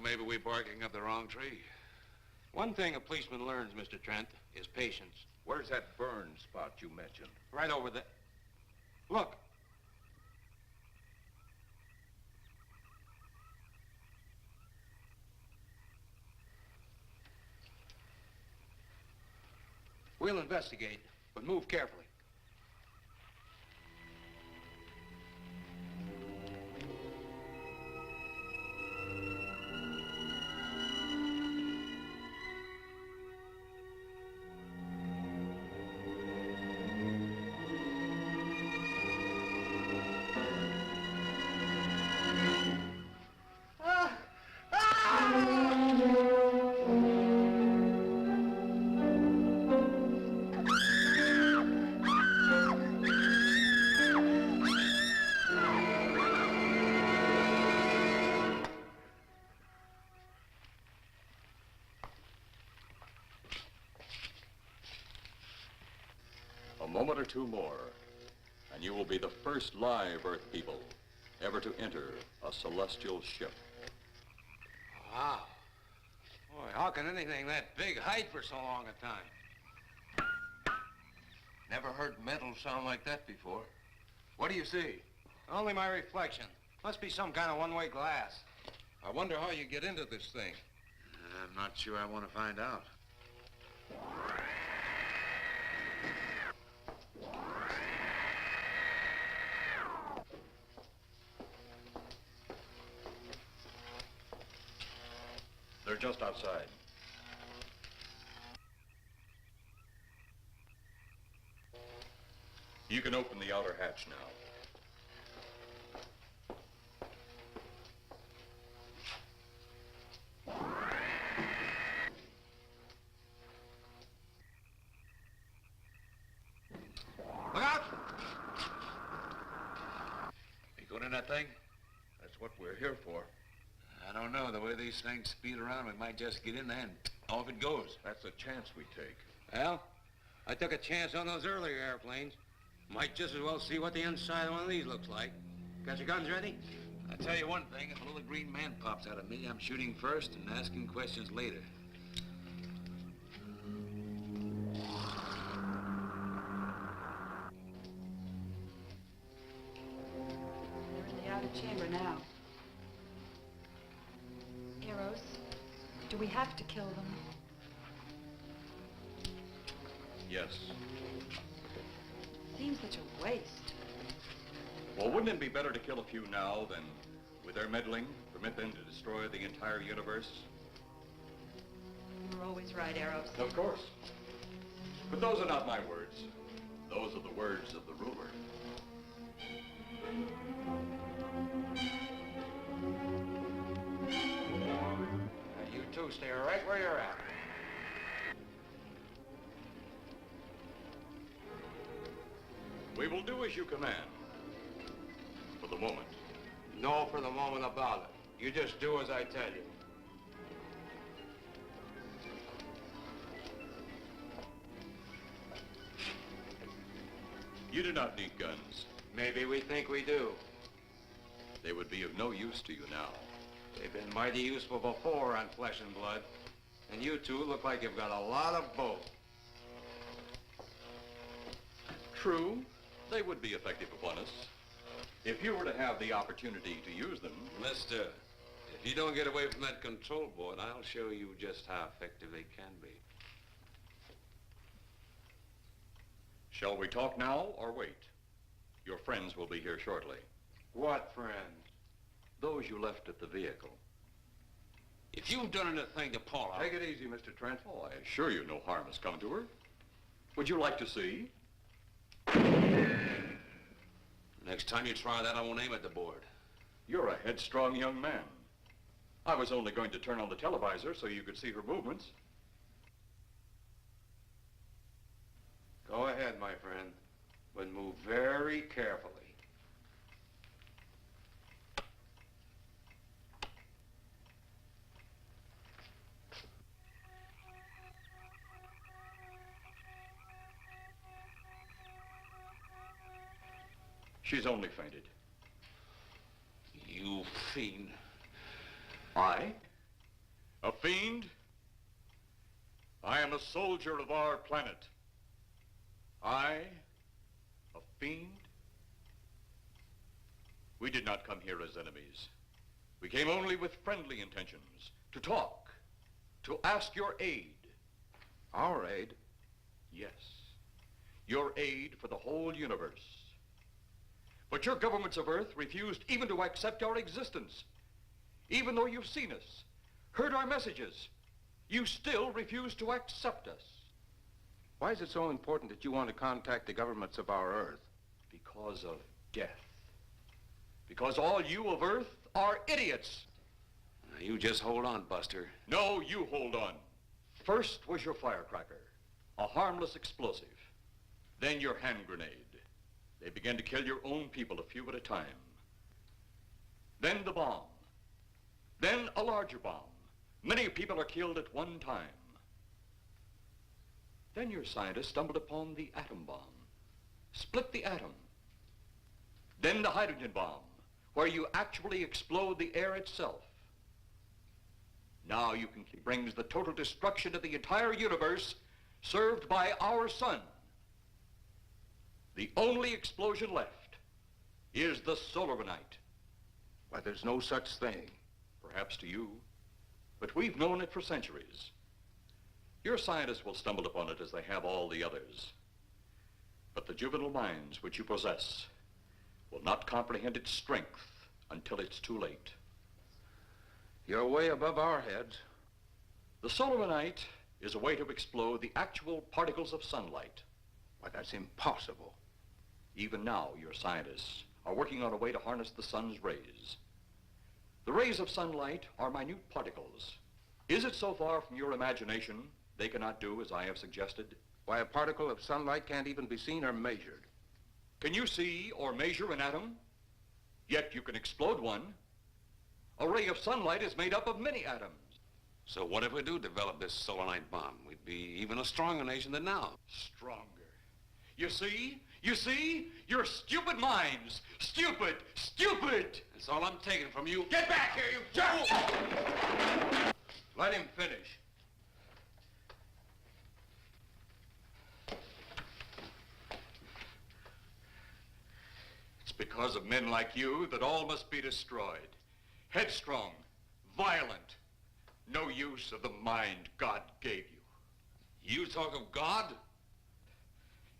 Maybe we're barking up the wrong tree.
One thing a policeman learns, Mr. Trent, is patience.
Where's that burn spot you mentioned?
Right over there. Look. We'll investigate, but move carefully.
moment or two more, and you will be the first live Earth people ever to enter a celestial ship.
Wow. Boy, how can anything that big hide for so long a time?
Never heard metal sound like that before. What do you see?
Only my reflection. Must be some kind of one-way glass.
I wonder how you get into this thing.
I'm not sure I want to find out.
They're just outside. You can open the outer hatch now.
Look out! You going in that thing?
That's what we're here for.
I don't know. The way these things speed around, we might just get in there and off it goes.
That's a chance we take.
Well, I took a chance on those earlier airplanes. Might just as well see what the inside of one of these looks like. Got your guns ready? I'll tell you one thing. If a little green man pops out of me, I'm shooting first and asking questions later.
We're in the outer chamber now. Eros, do we have to kill them?
Yes.
Seems such a waste.
Well, wouldn't it be better to kill a few now than, with their meddling, permit them to destroy the entire universe?
You're always right, Eros.
Of course. But those are not my words. Those are the words of the ruler.
You two stay right where you're at.
We will do as you command. For the moment.
No for the moment about it. You just do as I tell you.
You do not need guns.
Maybe we think we do.
They would be of no use to you now.
They've been mighty useful before on flesh and blood. And you two look like you've got a lot of both.
True, they would be effective upon us. If you were to have the opportunity to use them...
Mister, if you don't get away from that control board, I'll show you just how effective they can be.
Shall we talk now or wait? Your friends will be here shortly.
What friends?
Those you left at the vehicle.
If you've done anything to Paula...
Take it easy, Mr. Trent. Oh, I assure you no harm has come to her. Would you like to see?
Next time you try that, I won't aim at the board.
You're a headstrong young man. I was only going to turn on the televisor so you could see her movements.
Go ahead, my friend, but move very carefully.
She's only fainted.
You fiend.
I? A fiend? I am a soldier of our planet. I? A fiend? We did not come here as enemies. We came only with friendly intentions, to talk, to ask your aid.
Our aid?
Yes, your aid for the whole universe. But your governments of Earth refused even to accept our existence. Even though you've seen us, heard our messages, you still refuse to accept us.
Why is it so important that you want to contact the governments of our Earth?
Because of death. Because all you of Earth are idiots.
Now, you just hold on, Buster.
No, you hold on. First was your firecracker, a harmless explosive. Then your hand grenade. They began to kill your own people a few at a time. Then the bomb. Then a larger bomb. Many people are killed at one time. Then your scientists stumbled upon the atom bomb. split the atom. Then the hydrogen bomb, where you actually explode the air itself. Now you can brings the total destruction of the entire universe served by our sun. The only explosion left is the solarite.
Why, there's no such thing.
Perhaps to you, but we've known it for centuries. Your scientists will stumble upon it as they have all the others. But the juvenile minds which you possess will not comprehend its strength until it's too late.
You're way above our heads.
The solarite is a way to explode the actual particles of sunlight.
Why, that's impossible.
Even now, your scientists are working on a way to harness the sun's rays. The rays of sunlight are minute particles. Is it so far from your imagination they cannot do as I have suggested?
Why, a particle of sunlight can't even be seen or measured.
Can you see or measure an atom? Yet you can explode one. A ray of sunlight is made up of many atoms.
So what if we do develop this solarite bomb? We'd be even a stronger nation than now.
Stronger. You see? You see? Your stupid minds. Stupid! Stupid!
That's all I'm taking from you.
Get back here, you fool!
Let him finish.
It's because of men like you that all must be destroyed. Headstrong, violent, no use of the mind God gave you.
You talk of God?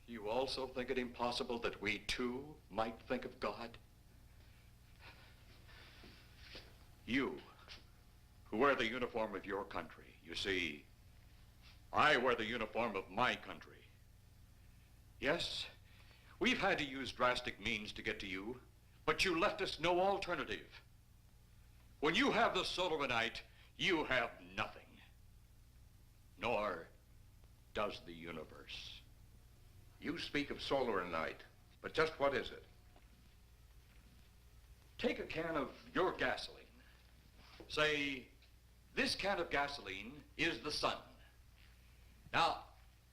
You also think it impossible that we too might think of God? You, who wear the uniform of your country, you see, I wear the uniform of my country. Yes, we've had to use drastic means to get to you, but you left us no alternative. When you have the solarite, you have nothing. Nor does the universe.
You speak of solarite, but just what is it?
Take a can of your gasoline. Say, this can of gasoline is the sun. Now,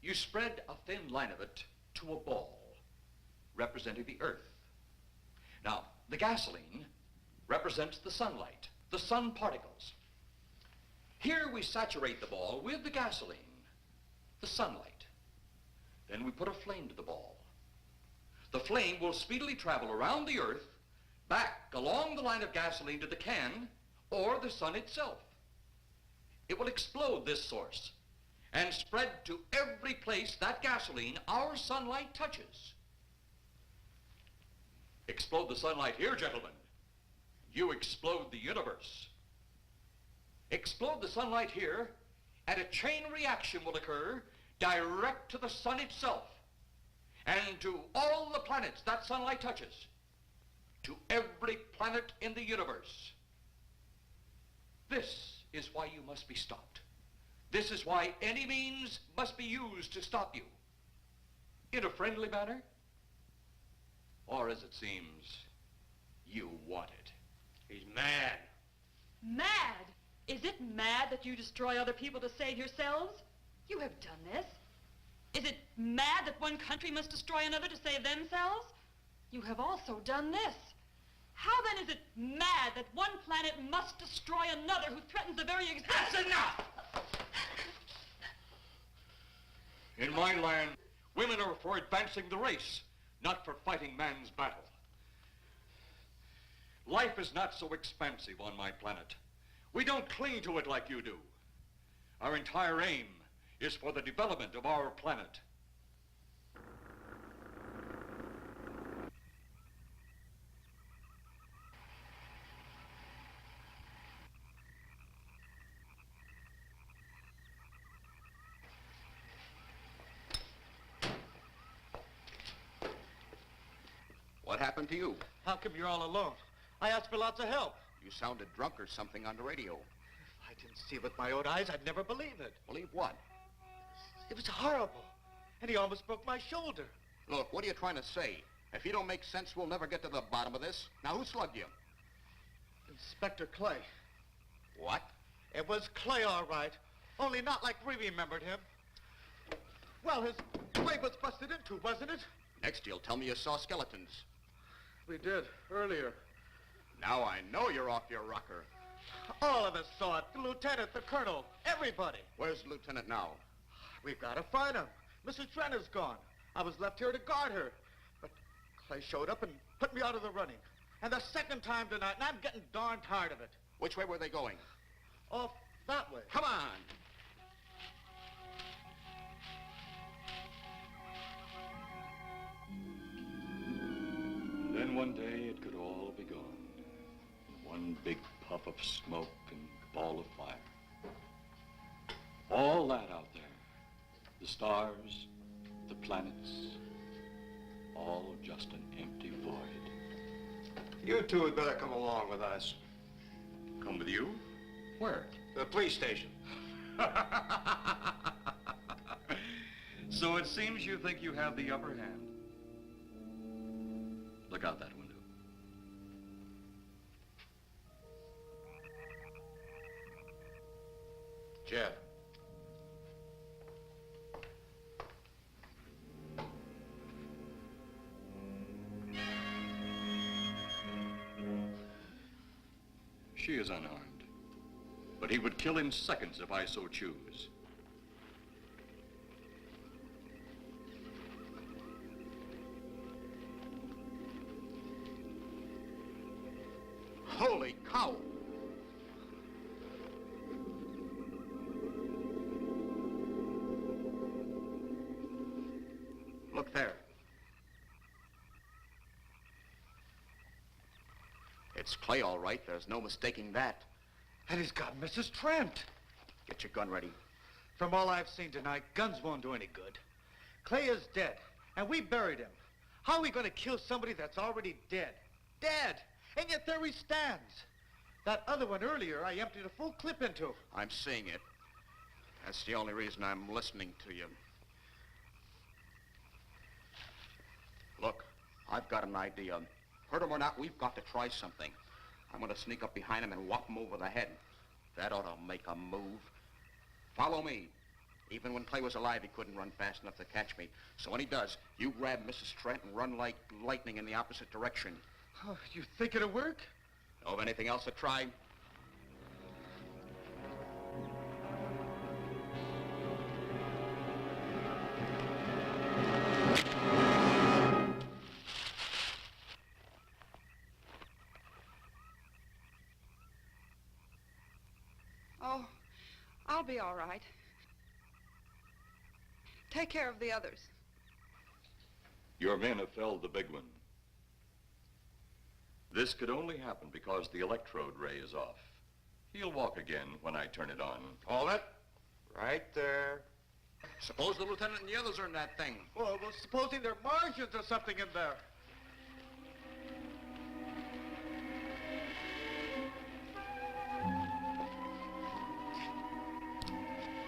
you spread a thin line of it to a ball, representing the earth. Now, the gasoline represents the sunlight, the sun particles. Here we saturate the ball with the gasoline, the sunlight. Then we put a flame to the ball. The flame will speedily travel around the earth, back along the line of gasoline to the can, or the sun itself. It will explode this source and spread to every place that gasoline, our sunlight, touches. Explode the sunlight here, gentlemen. You explode the universe. Explode the sunlight here, and a chain reaction will occur direct to the sun itself and to all the planets that sunlight touches, to every planet in the universe. This is why you must be stopped. This is why any means must be used to stop you. In a friendly manner, or as it seems, you want it.
He's mad.
Mad? Is it mad that you destroy other people to save yourselves? You have done this. Is it mad that one country must destroy another to save themselves? You have also done this. How then is it mad that one planet must destroy another who threatens the very existence?
That's enough! In my land, women are for advancing the race, not for fighting man's battle. Life is not so expansive on my planet. We don't cling to it like you do. Our entire aim is for the development of our planet.
What happened to you?
How come you're all alone? I asked for lots of help.
You sounded drunk or something on the radio.
If I didn't see it with my own eyes, I'd never believe it.
Believe what?
It was horrible. And he almost broke my shoulder.
Look, what are you trying to say? If you don't make sense, we'll never get to the bottom of this. Now, who slugged you?
Inspector Clay.
What?
It was Clay, all right. Only not like we remembered him. Well, his way was busted into, wasn't it?
Next, you'll tell me you saw skeletons.
We did, earlier.
Now I know you're off your rocker.
All of us saw it. The lieutenant, the colonel, everybody.
Where's the lieutenant now?
We've got to find him. Mrs. Trent is gone. I was left here to guard her. But Clay showed up and put me out of the running. And the second time tonight, and I'm getting darn tired of it.
Which way were they going?
Off that way.
Come on.
Then one day it could all be gone. One big puff of smoke and ball of fire. All that out there, the stars, the planets, all just an empty void.
You two had better come along with us.
Come with you? Where?
The police station.
So it seems you think you have the upper hand. Look out that window.
Jeff.
She is unarmed, but he would kill in seconds if I so choose.
Holy cow! Look there. It's Clay, all right. There's no mistaking that.
And he's got Mrs. Trent.
Get your gun ready.
From all I've seen tonight, guns won't do any good. Clay is dead, and we buried him. How are we going to kill somebody that's already dead? Dead! And yet there he stands. That other one earlier, I emptied a full clip into.
I'm seeing it. That's the only reason I'm listening to you. Look, I've got an idea. Hurt him or not, we've got to try something. I'm going to sneak up behind him and whop him over the head. That ought to make a move. Follow me. Even when Clay was alive, he couldn't run fast enough to catch me. So when he does, you grab Mrs. Trent and run like lightning in the opposite direction.
Oh, you think it'll work?
Know of anything else to try?
Oh, I'll be all right. Take care of the others.
Your men have felled the big one. This could only happen because the electrode ray is off. He'll walk again when I turn it on.
Hold it. Right there.
Suppose the lieutenant and the others are in that thing.
Well, supposing there are Martians or something in there.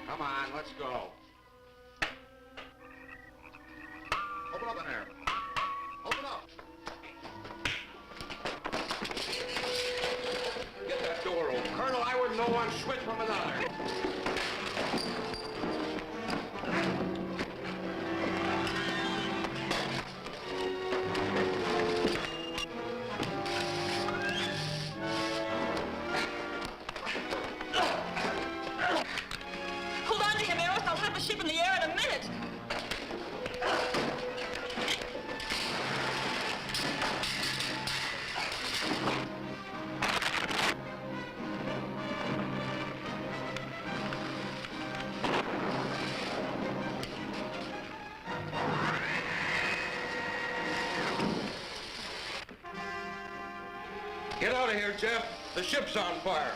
Come on, let's go. Open up in there. Open up.
Get that door open. Colonel, I wouldn't know one switch from another.
Hold on to him, Eros. I'll have the ship in the air in a minute.
Get out of here, Jeff. The ship's on fire.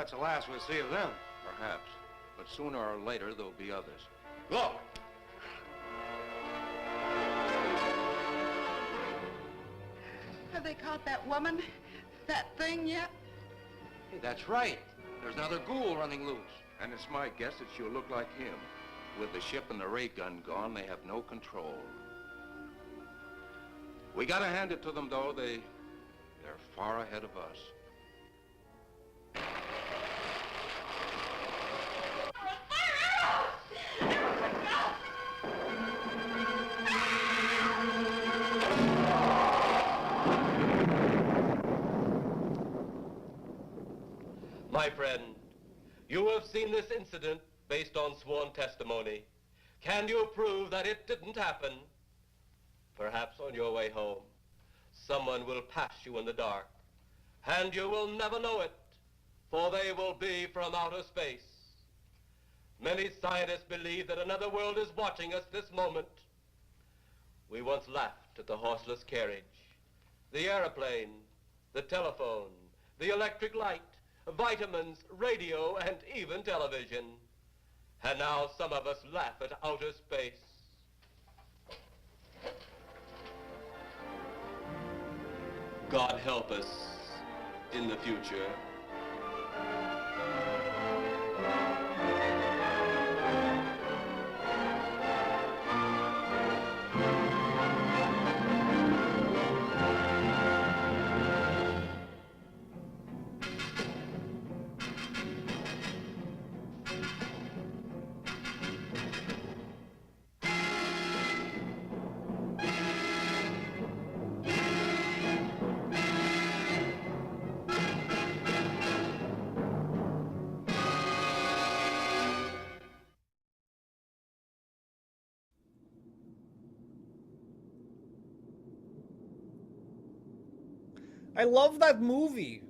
that's the last we'll see of them.
Perhaps. But sooner or later, there'll be others.
Look!
Have they caught that woman? That thing yet?
Hey, that's right. There's another ghoul running loose. And it's my guess that she'll look like him. With the ship and the ray gun gone, they have no control. We gotta hand it to them, though. They're far ahead of us.
My friend, you have seen this incident based on sworn testimony. Can you prove that it didn't happen? Perhaps on your way home, someone will pass you in the dark, and you will never know it, for they will be from outer space. Many scientists believe that another world is watching us this moment. We once laughed at the horseless carriage, the airplane, the telephone, the electric light, vitamins, radio, and even television. And now some of us laugh at outer space. God help us in the future.
I love that movie.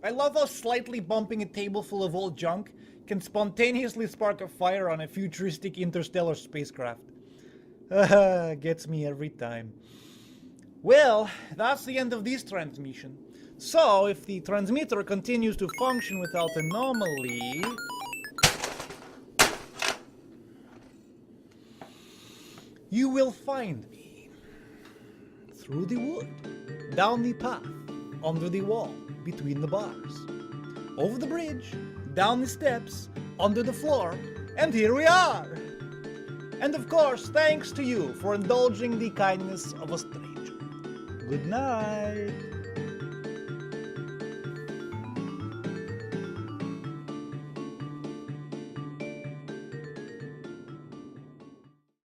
I love how slightly bumping a table full of old junk can spontaneously spark a fire on a futuristic interstellar spacecraft. Gets me every time. Well, that's the end of this transmission. So, if the transmitter continues to function without anomaly... you will find me. Through the wood, down the path, under the wall, between the bars, over the bridge, down the steps, under the floor, and here we are! And of course, thanks to you for indulging the kindness of a stranger. Good night!